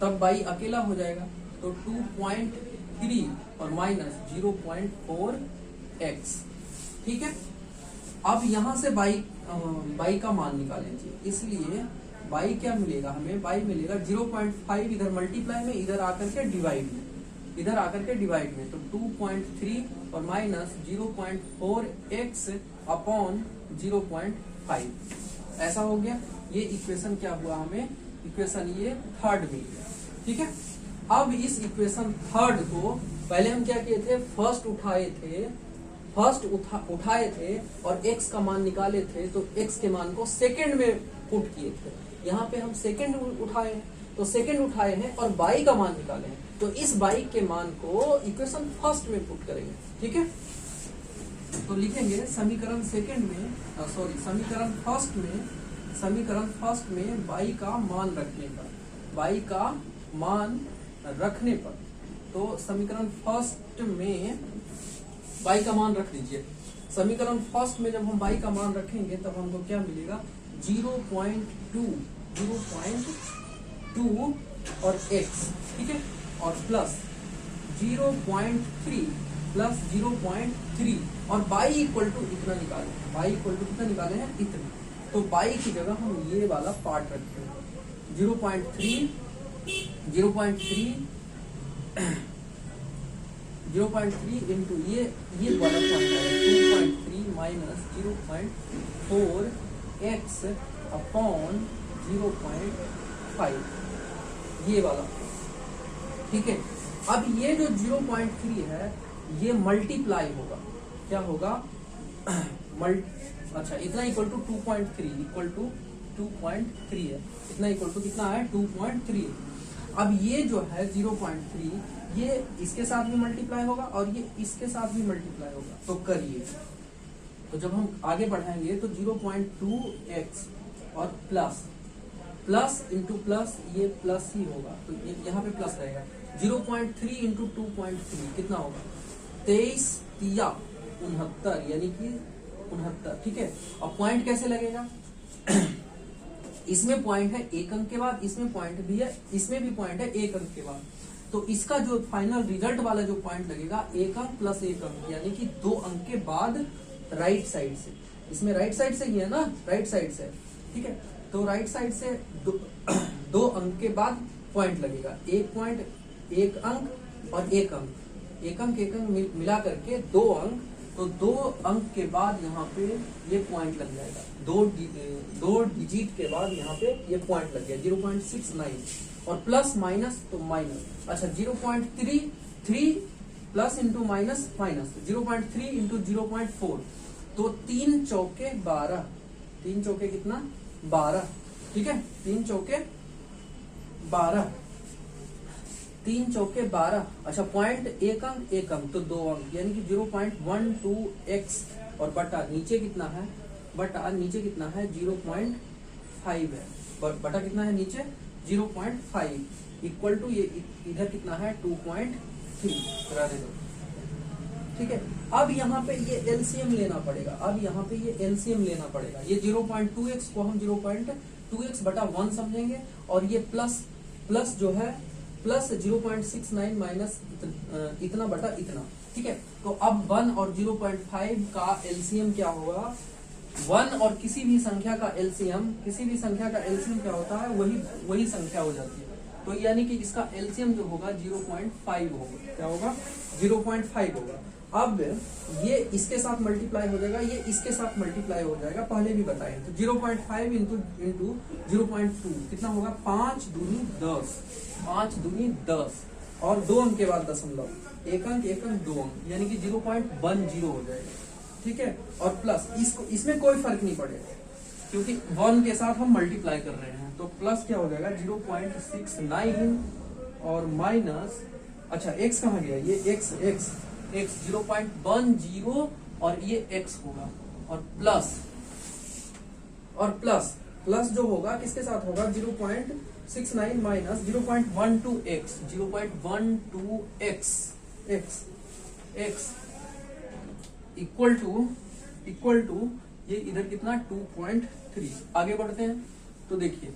तब बाई अकेला हो जाएगा। तो 2.3 और माइनस 0.4x, ठीक है। अब यहां से बाई का मान निकालेंगे, इसलिए बाई क्या मिलेगा हमें, बाई मिलेगा 0.5 इधर मल्टीप्लाई में, इधर आकर के डिवाइड में, तो 2.3 और माइनस 0.4x अपॉन 0.5 ऐसा हो गया। ये इक्वेशन क्या हुआ हमें, इक्वेशन ये थर्ड मिल गया, ठीक है। अब इस इक्वेशन थर्ड को पहले हम क्या किए थे, फर्स्ट उठाए थे और x का मान निकाले थे, तो x के मान को सेकंड में पुट किए थे। यहाँ पे हम सेकंड उठाए हैं, तो सेकंड उठाए हैं और बाई का मान निकाले हैं, तो इस बाई के मान को इक्वेशन फर्स्ट में पुट करेंगे, ठीक है। तो लिखेंगे समीकरण फर्स्ट में बाई का मान रखने पर, तो समीकरण फर्स्ट में बाई का मान रख दीजिए। समीकरण फर्स्ट में जब हम बाई का मान रखेंगे तब हमको क्या मिलेगा 0.2 और x, ठीक है, और प्लस 0.3 प्लस 0.3 और बाई इक्वल टू इतना निकाले हैं, इतना। तो बाई की जगह हम ये वाला पार्ट रखते हैं 0.3 इंटू ये वाला पॉइंट है 2.3 माइनस 0.4x अपॉन 0.5 ये वाला, ठीक है। अब ये जो 0.3 है ये मल्टीप्लाई होगा, क्या होगा अच्छा इतना इक्वल टू 2.3 है, इतना इक्वल टू कितना है 2.3। अब ये जो है 0.3 ये इसके साथ भी मल्टीप्लाई होगा और ये इसके साथ भी मल्टीप्लाई होगा, तो करिए। तो जब हम आगे बढ़ाएंगे तो 0.2x और प्लस इंटू प्लस, ये प्लस ही होगा, तो यहाँ पे प्लस रहेगा। 0.3 इंटू 2.3 कितना होगा 23 या 69, यानी कि 69, ठीक है। अब पॉइंट कैसे लगेगा इसमें पॉइंट है एक अंक के बाद, इसमें पॉइंट भी है, इसमें भी पॉइंट है एक अंक के बाद, तो इसका जो फाइनल रिजल्ट वाला जो पॉइंट लगेगा एक अंक प्लस एक अंक, यानी कि 2 अंक के बाद राइट साइड से, इसमें राइट साइड से ही है ना, राइट साइड से, ठीक है। तो राइट साइड से 2 अंक के बाद पॉइंट लगेगा, एक पॉइंट एक अंक और एक अंक मिला करके 2 अंक, तो 2 अंक के बाद यहाँ पे ये पॉइंट लग जाएगा, 2 डिजिट के बाद यहाँ पे ये पॉइंट लग गया 0.69 और प्लस माइनस तो माइनस, अच्छा 0.3 प्लस इंटू माइनस 0.3 इंटू 0.4, तो 3 चौके 12, 3 चौके कितना 12, ठीक है, 3 चौके 12, अच्छा पॉइंट एक अंक तो 2 अंक, यानी कि 0.12x और बटा नीचे कितना है 0.5 है, बटा कितना है नीचे 0.5 इक्वल टू ये इधर कितना है 2.3, रहने दो, ठीक है। अब यहाँ पे ये एलसीएम लेना पड़ेगा, ये 0.2x को हम 0.2x बटा 1 समझेंगे, और ये प्लस जो है प्लस 0.69 माइनस इतना बटा इतना, ठीक है। तो अब 1 और 0.5 का एलसीएम क्या होगा, 1 और किसी भी संख्या का एलसीएम क्या होता है, वही संख्या हो जाती है। तो यानी कि इसका एलसीएम जो होगा 0.5 होगा, क्या होगा 0.5 होगा। अब ये इसके साथ मल्टीप्लाई हो जाएगा, ये इसके साथ मल्टीप्लाई हो जाएगा, पहले भी बताए। तो 0.5 इंटू 0.2 कितना होगा, 5 दूनी 10, 5 दूनी 10 और 2 अंक के बाद दशमलव, एक अंक 2 अंक, यानी कि 0.10 हो जाएगा, ठीक है। और प्लस इसमें कोई फर्क नहीं पड़ेगा क्योंकि 1 के साथ हम मल्टीप्लाई कर रहे हैं। तो प्लस क्या हो जाएगा 0.69 और माइनस, अच्छा x कहाँ गया, ये x 0.10 और ये x होगा, और प्लस जो होगा किसके साथ होगा, 0.69 minus 0.12x, 0.12x x equal to ये इधर कितना 2.3। आगे बढ़ते हैं तो देखिए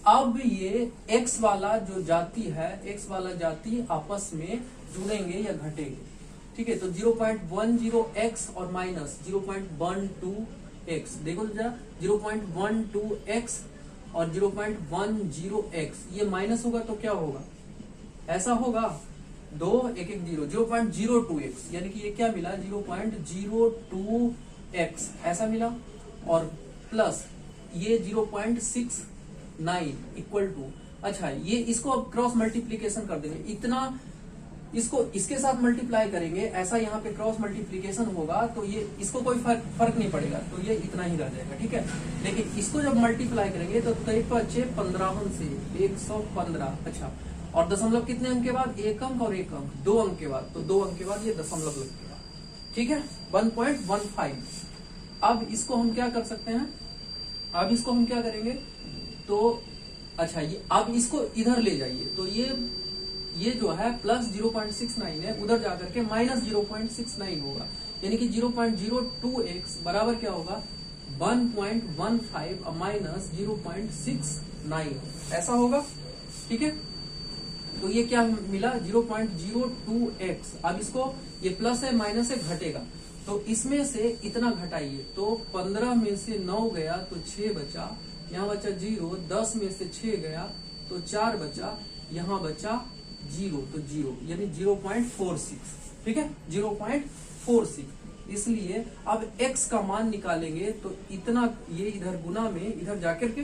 अब ये x वाला जो जाति है, x वाला जाति आपस में जुड़ेंगे या घटेंगे, ठीक है। तो 0.10x और माइनस 0.12x, देखो तो जरा 0.12x और 0.10x, ये माइनस होगा तो क्या होगा, ऐसा होगा 2 1 1 0, 0.02x, यानी कि ये क्या मिला 0.02x ऐसा मिला, और प्लस ये 0.69 इक्वल टू, अच्छा ये इसको अब क्रॉस मल्टीप्लीकेशन कर देंगे, इतना इसको इसके साथ मल्टीप्लाई करेंगे, ऐसा यहाँ पे क्रॉस मल्टीप्लीकेशन होगा तो ये इसको कोई फर्क नहीं पड़ेगा, तो ये इतना ही रह जाएगा, ठीक है। लेकिन इसको जब मल्टीप्लाई करेंगे तो 15 से 115, अच्छा, और दशमलव कितने अंक के बाद, एक अंक और एक अंक, 2 अंक के बाद, तो 2 अंक के बाद ये दशमलव लगेगा, ठीक है, 1.15। अब इसको हम क्या कर सकते हैं, अब इसको हम क्या करेंगे, तो अच्छा ये अब इसको इधर ले जाइए, तो ये जो है प्लस 0.69 है, उधर जाकर के माइनस 0.69 होगा, यानी कि 0.02x बराबर क्या होगा 1.15 माइनस 0.69, ऐसा होगा, ठीक है। तो ये क्या मिला 0.02x। अब इसको ये प्लस है माइनस है घटेगा, तो इसमें से इतना घटाइए, तो 15 में से 9 गया तो 6 बचा, यहाँ बचा 0, 10 में से 6 गया तो 4 बचा, यहाँ बचा 0, तो 0 यानी 0.46, ठीक है 0.46। इसलिए अब x का मान निकालेंगे तो इतना, ये इधर गुना में इधर जाकर के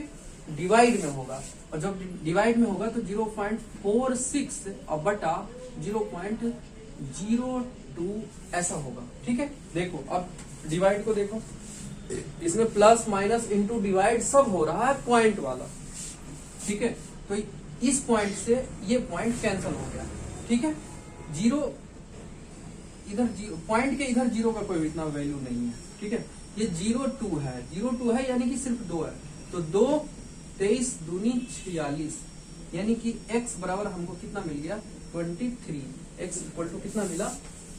डिवाइड में होगा, और जब डिवाइड में होगा तो 0.46 और बटा 0.02 ऐसा होगा, ठीक है। देखो अब डिवाइड को देखो, इसमें प्लस माइनस इंटू डिवाइड सब हो रहा है पॉइंट वाला, ठीक है। तो इस पॉइंट से ये पॉइंट कैंसिल हो गया, ठीक है। जीरो इधर, पॉइंट के इधर 0 का कोई इतना वैल्यू नहीं है, ठीक है। ये 0.2 है, 0.2 है यानी कि सिर्फ 2 है, तो 2 23 दूनी 46, यानी कि x बराबर हमको कितना मिल गया 23, x इक्वल टू कितना मिला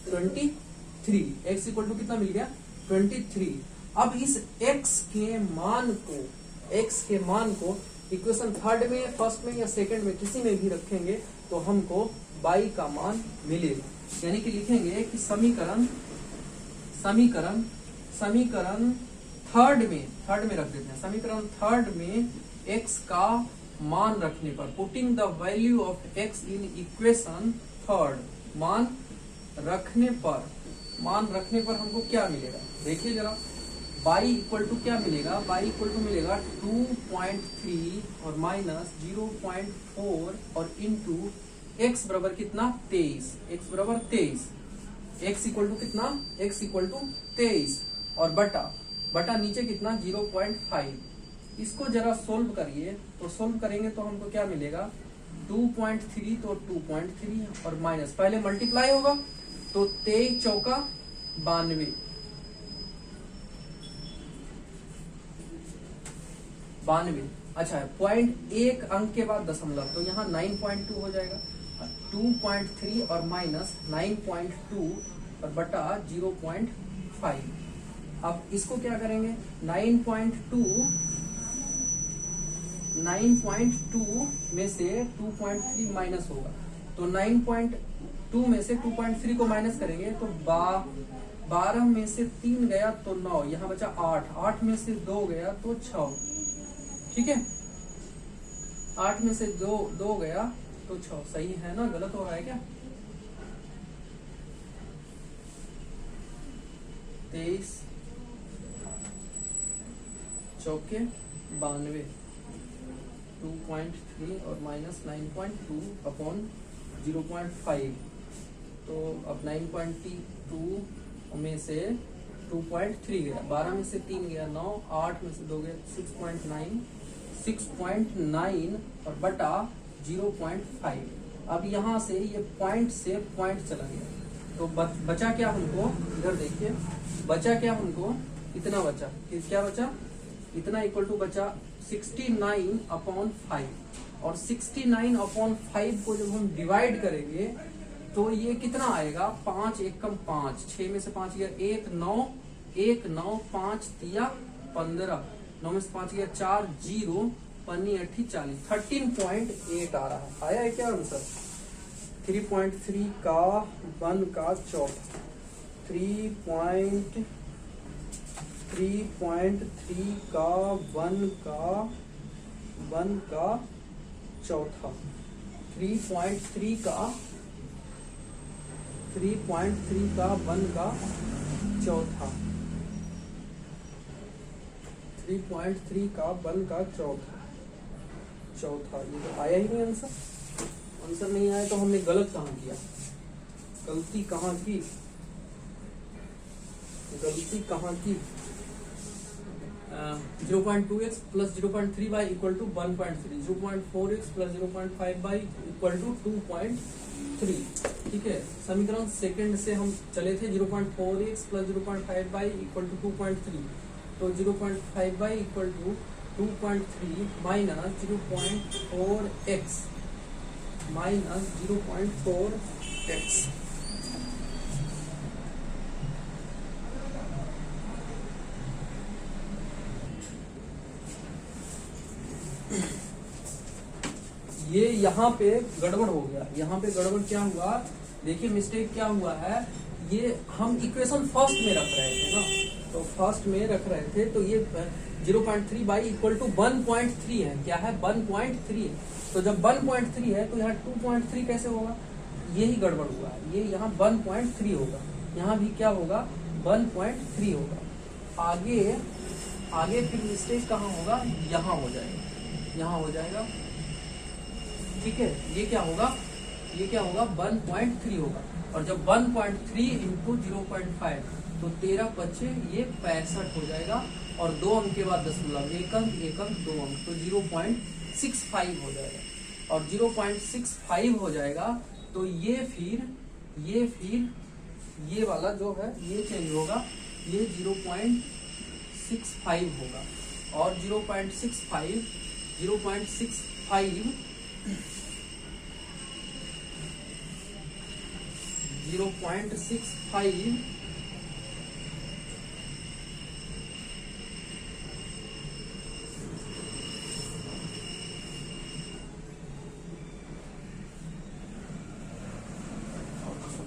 23, x इक्वल टू कितना मिल गया 23। अब इस x के मान को इक्वेशन थर्ड में, फर्स्ट में या सेकंड में किसी में भी रखेंगे तो हमको y का मान मिलेगा, यानी कि लिखेंगे कि समीकरण थर्ड में रख देते हैं, समीकरण थर्ड में x का मान रखने पर, putting the value of x in equation third, मान रखने पर हमको क्या मिलेगा, देखिए जरा, y इक्वल टू क्या मिलेगा, y इक्वल टू मिलेगा 2.3 और माइनस 0.4 और इंटू x बराबर कितना 23, x बराबर 23, x इक्वल टू कितना, x इक्वल टू 23 और बटा नीचे कितना 0.5। इसको जरा सोल्व करिए, तो सोल्व करेंगे तो हमको क्या मिलेगा 2.3, तो 2.3 और माइनस, पहले मल्टीप्लाई होगा तो 23 चौका 92, अच्छा है, 0.1 अंक के बाद दशमलव, तो यहाँ 9.2 हो जाएगा, 2.3 और माइनस 9.2 और बटा 0.5। अब इसको क्या करेंगे 9.2 में से 2.3 माइनस होगा, तो 9.2 में से 2.3 को माइनस करेंगे तो 12 में से 3 गया तो 9, यहाँ बचा 8, 8 में से 2 गया तो 6, ठीक है, 8 में से 2 गया तो 6, सही है ना, गलत हो रहा है क्या? 23 चौके 92, 2.3 और माइनस 9.2 अपॉन 0.5, तो अब 9.2 में से 2.3 गया, 12 में से 3 गया 9, 8 में से 2 गया 6.9 और बटा 0.5। अब यहाँ से ये पॉइंट से पॉइंट चला गया, तो बचा क्या हमको, इधर देखिए, बचा क्या हमको, इतना बचा, क्या बचा, इतना इक्वल टू बचा 69 अपॉन 5, और 69 अपॉन 5 को जब हम डिवाइड करेंगे तो ये कितना आएगा, 5 एकम 5, 6 में से 5 गया 1 9, 5 तिया 15, 9 में से 5 गया 4, 0 पन्नी 8 40, 13.8 आ रहा है। आया है क्या आंसर? 3.3 का 1 का चौथा, 3.3 का 1 का चौथा, 3.3 का 1 का चौथा, 3.3 का 1 का चौथा, ये तो आया ही नहीं आंसर। आंसर नहीं आया तो हमने गलत कहाँ किया, गलती कहाँ की, गलती कहाँ की? 0.2x plus 0.3y equal to 1.3, 0.4x plus 0.5y equal to 2.3, ठीक है। समीकरण सेकंड से हम चले थे, 0.4x plus 0.5y equal to 2.3, तो 0.5y equal to 2.3 minus 0.4x minus 0.4x, ये यहाँ पे गड़बड़ हो गया, यहाँ पे गड़बड़ क्या हुआ, देखिए मिस्टेक क्या हुआ है, ये हम इक्वेशन फर्स्ट में रख रहे थे ना, तो फर्स्ट में रख रहे थे, तो ये 0.3 बाई इक्वल टू 1.3 है, क्या है 1.3 है, तो जब 1.3 है तो यहाँ 2.3 कैसे होगा, यही गड़बड़ हुआ है, ये यहाँ 1.3 होगा, यहाँ भी क्या होगा 1.3 होगा, आगे फिर मिस्टेक कहाँ होगा, यहाँ हो जाएगा, यहाँ हो जाएगा, ठीक है। ये क्या होगा 1.3 होगा, और जब 1.3 इंटू 0.5 तो 13 बच्चे ये 65 हो जाएगा, और 2 अंक के बाद दशमलव, एक अंक 2 अंक, तो 0.65 हो जाएगा, और 0.65 हो जाएगा तो ये वाला जो है ये चेंज होगा, ये 0.65 होगा, और 0.65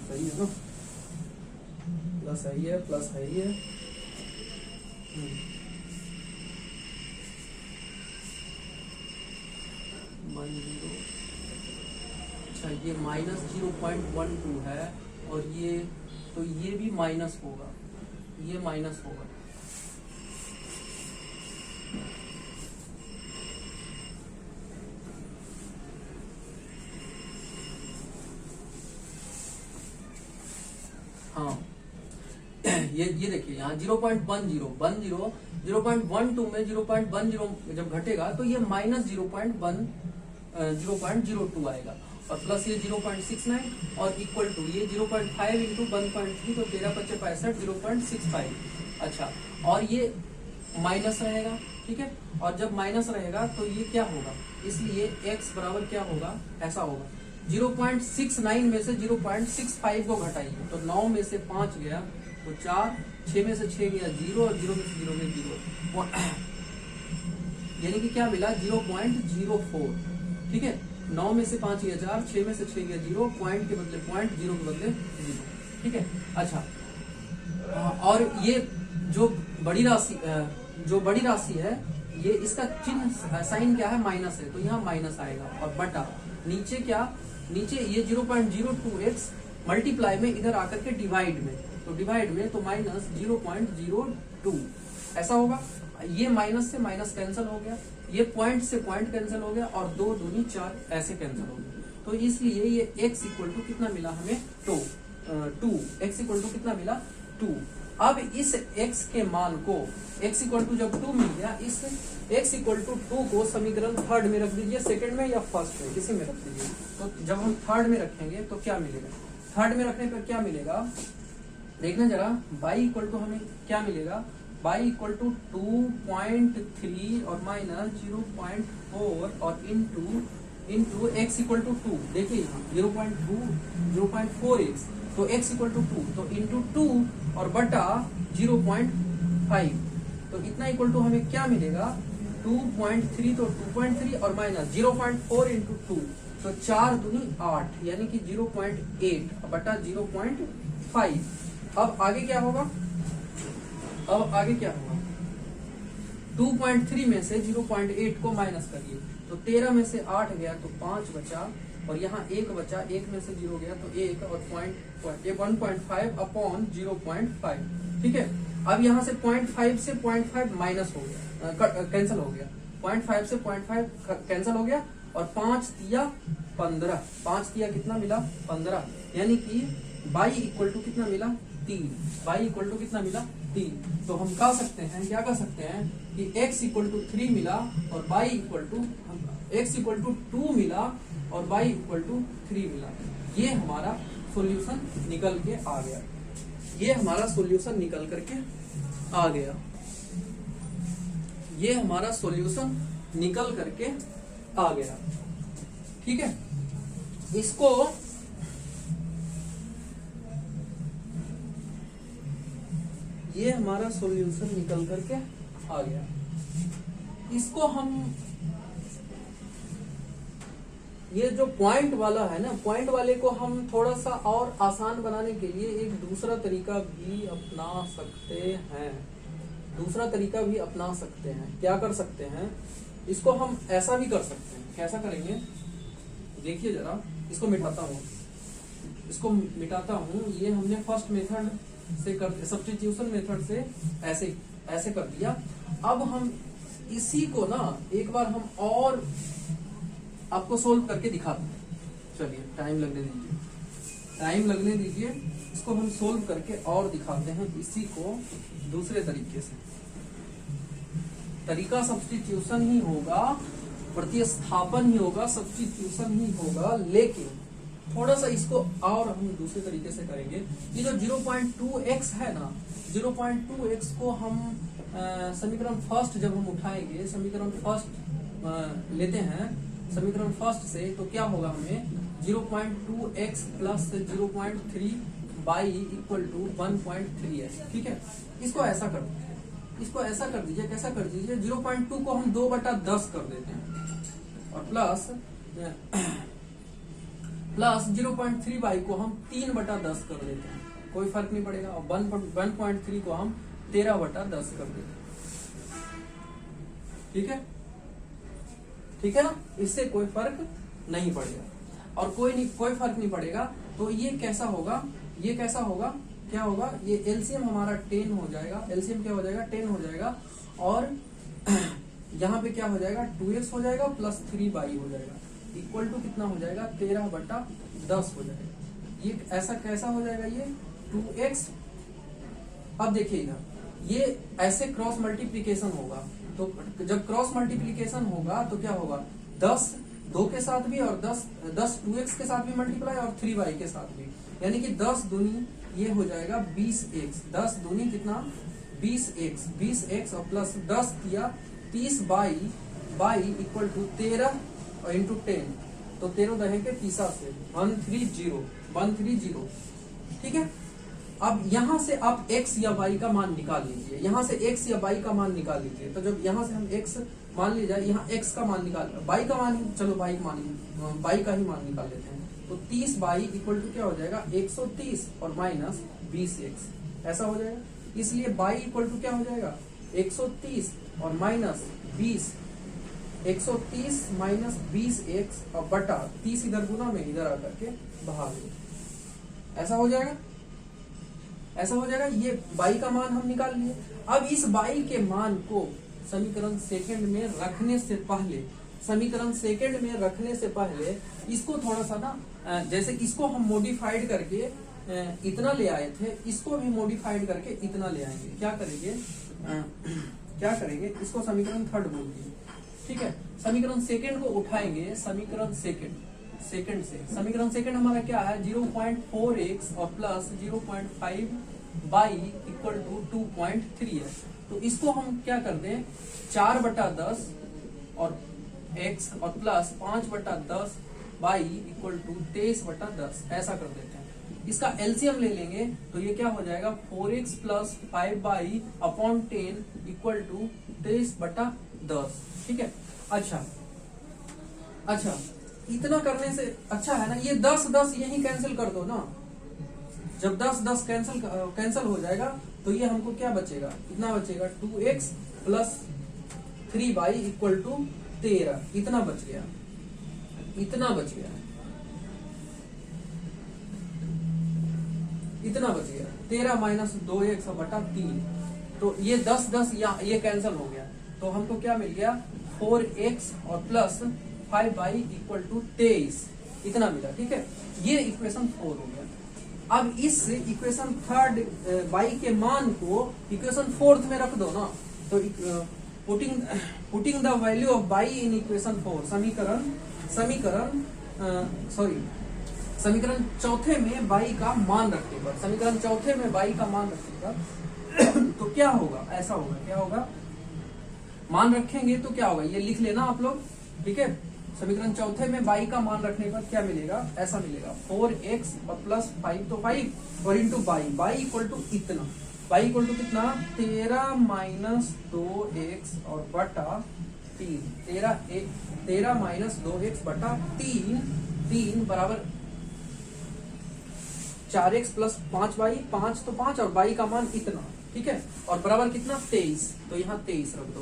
सही है ना, प्लस है ही है, प्लस है ही है, 10, अच्छा ये माइनस 0.12 है, और ये तो ये भी माइनस होगा, ये माइनस होगा, हाँ ये देखिए यहाँ 0.10 0.12 में 0.10 जब घटेगा तो ये माइनस 0.02 आएगा, और प्लस ये 0.69 और इक्वल टू ये 0.5 इंटू 1.3, तो 13 × 5 = 0.65, अच्छा, और ये माइनस रहेगा, ठीक है, और जब माइनस रहेगा तो ये क्या होगा, इसलिए x बराबर क्या होगा, ऐसा होगा, 0.69 में से 0.65 को घटाइए, तो 9 में से 5 गया तो 4, 6 में से 6 गया 0, और 0 में से 0 गया 0, यानी कि क्या मिला 0.04, ठीक है, 9 में से 5 गया 4, 6 में से 6 गया 0, पॉइंट के बदले पॉइंट, 0 के बदले 0। ठीक है, अच्छा और ये जो बड़ी राशि है, ये इसका चिन्ह साइन क्या है, माइनस है, तो यहाँ माइनस आएगा। और बटा नीचे क्या, नीचे ये 0.02x मल्टीप्लाई में इधर आकर के डिवाइड में, तो डिवाइड में तो माइनस 0.02 ऐसा होगा। ये माइनस से माइनस कैंसिल हो गया, ये पॉइंट से पॉइंट कैंसिल हो गया, और 2 दूनी 4 ऐसे कैंसिल हो गया। तो इसलिए ये x इक्वल टू कितना मिला हमें, 2। x इक्वल टू कितना मिला, 2। अब इस x के मान को, x इक्वल टू जब 2 मिल गया, इस x इक्वल टू 2 को समीकरण थर्ड में रख दीजिए, सेकंड में या फर्स्ट में, किसी में रख दीजिए। तो जब हम थर्ड में रखेंगे तो क्या मिलेगा, थर्ड में रखने पर क्या मिलेगा, देखना जरा। y इक्वल टू हमें क्या मिलेगा, y इक्वल टू 2.3 और माइनस 0.4 और इंटू x इक्वल टू 2, देखिए यहाँ 0.4x, तो x इक्वल टू 2, तो इंटू 2 और बटा 0.5, तो इतना इक्वल टू हमें क्या मिलेगा, 2.3, तो 2.3 और माइनस 0.4 इंटू 2, तो 4 दूनी 8, यानी कि 0.8 बटा 0.5। अब आगे क्या होगा, 2.3 में से 0.8 को माइनस करिए, तो 13 में से 8 गया तो 5 बचा, और यहाँ 1 बचा, 1 में से 0 गया तो 1, और 1.5 अपॉन 0.5। ठीक है, अब यहाँ से 0.5 से 0.5 माइनस हो गया, कैंसिल हो गया, 0.5 से 0.5 कैंसिल हो गया, और 5 तिया 15, 5 तिया कितना मिला, 15, यानी कि y इक्वल टू कितना मिला, 3। y इक्वल टू कितना मिला, 3। तो हम क्या सकते हैं कि x इक्वल टू 3 मिला, और y equal to x equal to 2 मिला, और y इक्वल टू 3 मिला। ये हमारा सॉल्यूशन निकल के आ गया, ये हमारा सॉल्यूशन निकल करके आ गया, ये हमारा सॉल्यूशन निकल करके आ गया। ठीक है, इसको ये हमारा सॉल्यूशन निकल करके आ गया। इसको हम, ये जो पॉइंट वाला है ना, पॉइंट वाले को हम थोड़ा सा और आसान बनाने के लिए एक दूसरा तरीका भी अपना सकते हैं। क्या कर सकते हैं, इसको हम ऐसा भी कर सकते हैं। कैसा करेंगे, देखिए जरा, इसको मिटाता हूँ। ये हमने फर्स्ट मेथड से कर, सब्स्टिट्यूशन मेथड से ऐसे कर दिया। अब हम इसी को ना एक बार हम और आपको सोल्व करके दिखाते हैं। चलिए टाइम लगने दीजिए, इसको हम सोल्व करके और दिखाते हैं इसी को दूसरे तरीके से। तरीका सब्स्टिट्यूशन ही होगा, प्रतिस्थापन ही होगा, सब्स्टिट्यूशन ही होगा, लेकिन थोड़ा सा इसको और हम दूसरे तरीके से करेंगे। ये जो 0.2x है ना, 0.2x को हम समीकरण फर्स्ट जब हम उठाएंगे, समीकरण फर्स्ट लेते हैं, समीकरण फर्स्ट से, तो क्या होगा, हमें 0.2x plus 0.3 y equal to 1.3x। ठीक है, इसको ऐसा कर दीजिए, कैसा कर दीजिए, 0.2 को हम 2/10 कर देते हैं, और प्लस 0.3y को हम 3/10 कर देते हैं, कोई फर्क नहीं पड़ेगा, और 1.3 को हम 13/10 कर देते हैं। ठीक है ना, इससे कोई फर्क नहीं पड़ेगा, और कोई फर्क नहीं पड़ेगा। तो ये कैसा होगा, क्या होगा, ये एलसीएम हमारा 10 हो जाएगा, एलसीएम क्या हो जाएगा, 10 हो जाएगा, और यहाँ पे क्या हो जाएगा, 2x हो जाएगा प्लस 3y हो जाएगा, इक्वल टू कितना हो जाएगा, 13/10 हो जाएगा। ये ऐसा कैसा हो जाएगा, ये 2x। अब देखिएगा, ये ऐसे क्रॉस मल्टीप्लीकेशन होगा, तो जब क्रॉस मल्टीप्लीकेशन होगा तो क्या होगा, 10 2 के साथ भी, और 10 2x के साथ भी मल्टीप्लाई, और 3y के साथ भी, यानी कि 10 दूनी ये हो जाएगा 20x, 10 दूनी कितना, 20x, और प्लस 10 किया 30y इक्वल टू 13 और इंटू 10, तो 13 दहे के 30 से 130। ठीक है, अब यहाँ से आप x या y का मान निकाल लीजिए, यहाँ से x या y का मान निकाल लीजिए। तो जब यहाँ से हम x मान लीजिए यहाँ x का मान निकाल, y का मान, चलो y का ही मान निकाल लेते हैं। तो 30y इक्वल टू क्या हो जाएगा 130 और माइनस 20x, ऐसा हो जाएगा। इसलिए y इक्वल टू क्या हो जाएगा 130 और माइनस 20, 130 माइनस 20x और बटा 30 इधर गुना में इधर आकर के भाग, ऐसा हो जाएगा, ऐसा हो जाएगा। ये y का मान हम निकाल लिए। अब इस y के मान को समीकरण सेकंड में रखने से पहले, समीकरण सेकंड में रखने से पहले इसको थोड़ा सा ना, जैसे इसको हम मॉडिफाइड करके इतना ले आए थे, इसको भी मॉडिफाइड करके इतना ले आएंगे। क्या करेंगे, क्या करेंगे, इसको समीकरण थर्ड बोलते हैं, ठीक है। समीकरण सेकंड को उठाएंगे, समीकरण सेकंड से समीकरण सेकंड हमारा क्या है 0.4x और प्लस 0.5y इक्वल टू 2.3 है। तो इसको हम क्या करते हैं 4/10 और x और प्लस 5/10 y इक्वल टू 23/10, ऐसा कर देते हैं। इसका एलसीएम ले लेंगे तो ये क्या हो जाएगा 4x plus 5y upon 10 equal to 23/10, ठीक है। अच्छा, इतना करने से अच्छा है ना, ये 10 यही कैंसिल कर दो ना। जब 10 कैंसिल हो जाएगा तो ये हमको क्या बचेगा, कितना बचेगा 2x plus 3y equal to 13, इतना बच गया, इतना बच गया 13 माइनस 2x बटा 3। तो ये 10 ये कैंसिल हो गया, तो हमको क्या मिल गया 4x और प्लस 5y इक्वल टू 23, इतना मिला, ठीक है। ये इक्वेशन 4 हो गया। अब इस इक्वेशन थर्ड y के मान को इक्वेशन फोर्थ में रख दो ना। तो putting the value of y in equation 4, समीकरण चौथे में y का मान रखने पर, समीकरण चौथे में y का मान रखने पर तो क्या होगा, ऐसा होगा, क्या होगा, मान रखेंगे तो क्या होगा, ये लिख लेना आप लोग, ठीक है। समीकरण चौथे में y का मान रखने पर क्या मिलेगा, ऐसा मिलेगा 4x और प्लस 5, तो 5 और इंटू y इक्वल टू इतना, y इक्वल टू कितना 13 माइनस 2x और बटा 3, 13 माइनस 2x बटा 3 बराबर 4x प्लस 5y, 5 तो 5 और y का मान इतना, ठीक है, और बराबर कितना 23, तो यहाँ 23 रख दो।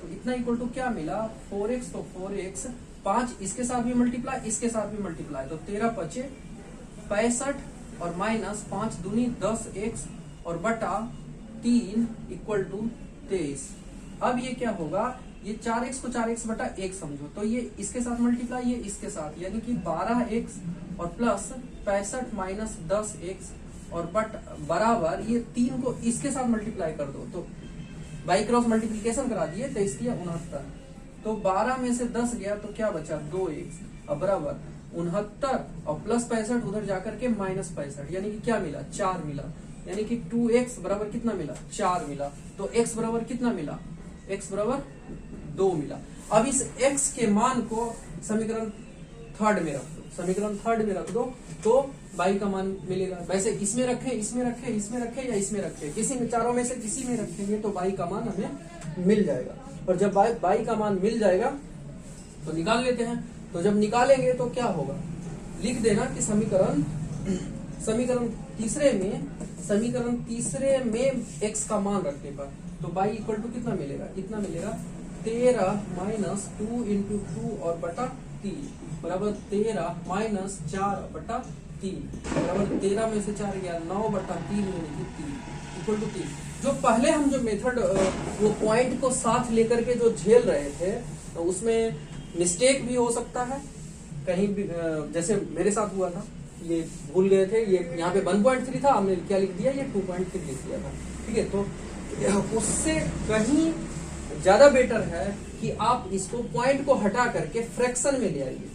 तो इतना इक्वल टू क्या मिला 4x, तो 4x 5 इसके साथ भी मल्टीप्लाई, इसके साथ भी मल्टीप्लाई, तो 13 पचे 65 और माइनस 5 दूनी 10x और बटा 3 इक्वल टू 23। अब ये क्या होगा, ये 4x को 4x बटा 1 समझो, तो ये इसके साथ मल्टीप्लाई, ये इसके साथ, यानी कि 12x और प्लस 65 माइनस 10x और बराबर ये 3 को इसके साथ मल्टीप्लाई कर दो, तो बाई क्रॉस मल्टीप्लीकेशन करा दिए, 23 किया 69, तो 12 में से 10 गया तो क्या बचा 2x और बराबर 69 और प्लस 65 उधर जाकर के माइनस 65, यानी कि क्या मिला 4 मिला, यानी कि 2x बराबर कितना मिला 4 मिला। तो x बराबर कितना मिला, x बराबर 2 मिला। अब इस x के मान को समीकरण थर्ड में रख दो, समीकरण थर्ड में रख दो तो y का मान मिलेगा। वैसे इसमें रखे, इसमें रखे, इसमें रखे या इसमें रखे, किसी में चारों में से किसी में रखेंगे तो y का मान हमें मिल जाएगा। और जब y का मान मिल जाएगा तो निकाल लेते हैं। तो जब निकालेंगे तो क्या होगा, लिख देना कि समीकरण तीसरे में x का मान रखने पर तो y इक्वल टू कितना मिलेगा, कितना मिलेगा 13 माइनस 2 इंटू 2 और बटा 3 बराबर 13 माइनस 4 बटा 3 बराबर 13 में से 4 गया 9 बटा 3 यानी कि 3 इक्वल टू 3। जो पहले हम जो मेथड वो पॉइंट को साथ लेकर के जो झेल रहे थे तो उसमें मिस्टेक भी हो सकता है कहीं भी, जैसे मेरे साथ हुआ था, ये भूल गए थे, ये यहाँ पे 1.3 था, हमने क्या लिख दिया, ये 2.3 लिख दिया था, ठीक है। तो उससे कहीं ज्यादा बेटर है कि आप इसको पॉइंट को हटा करके फ्रैक्शन में ले आइए,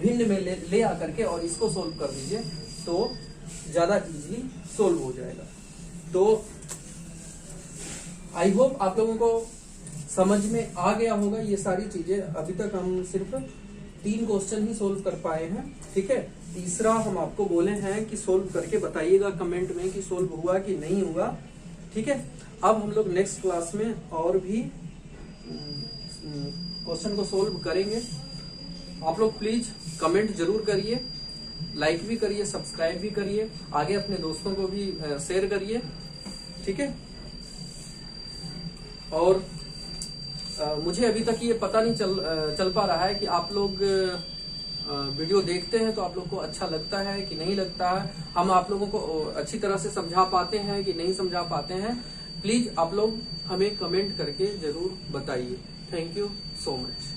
भिन्न में ले आकर के और इसको सोल्व कर दीजिए तो ज्यादा इजीली सोल्व हो जाएगा। तो आई होप आप लोगों को समझ में आ गया होगा ये सारी चीजें। अभी तक हम सिर्फ 3 क्वेश्चन ही सोल्व कर पाए हैं, ठीक है। तीसरा हम आपको बोले हैं कि सोल्व करके बताइएगा कमेंट में कि सोल्व हुआ कि नहीं हुआ, ठीक है। अब हम लोग नेक्स्ट क्लास में और भी क्वेश्चन को सोल्व करेंगे। आप लोग प्लीज कमेंट जरूर करिए, लाइक भी करिए, सब्सक्राइब भी करिए, आगे अपने दोस्तों को भी शेयर करिए, ठीक है। और मुझे अभी तक ये पता नहीं चल पा रहा है कि आप लोग वीडियो देखते हैं तो आप लोग को अच्छा लगता है कि नहीं लगता है, हम आप लोगों को अच्छी तरह से समझा पाते हैं कि नहीं समझा पाते हैं। प्लीज आप लोग हमें कमेंट करके जरूर बताइए। Thank you so much.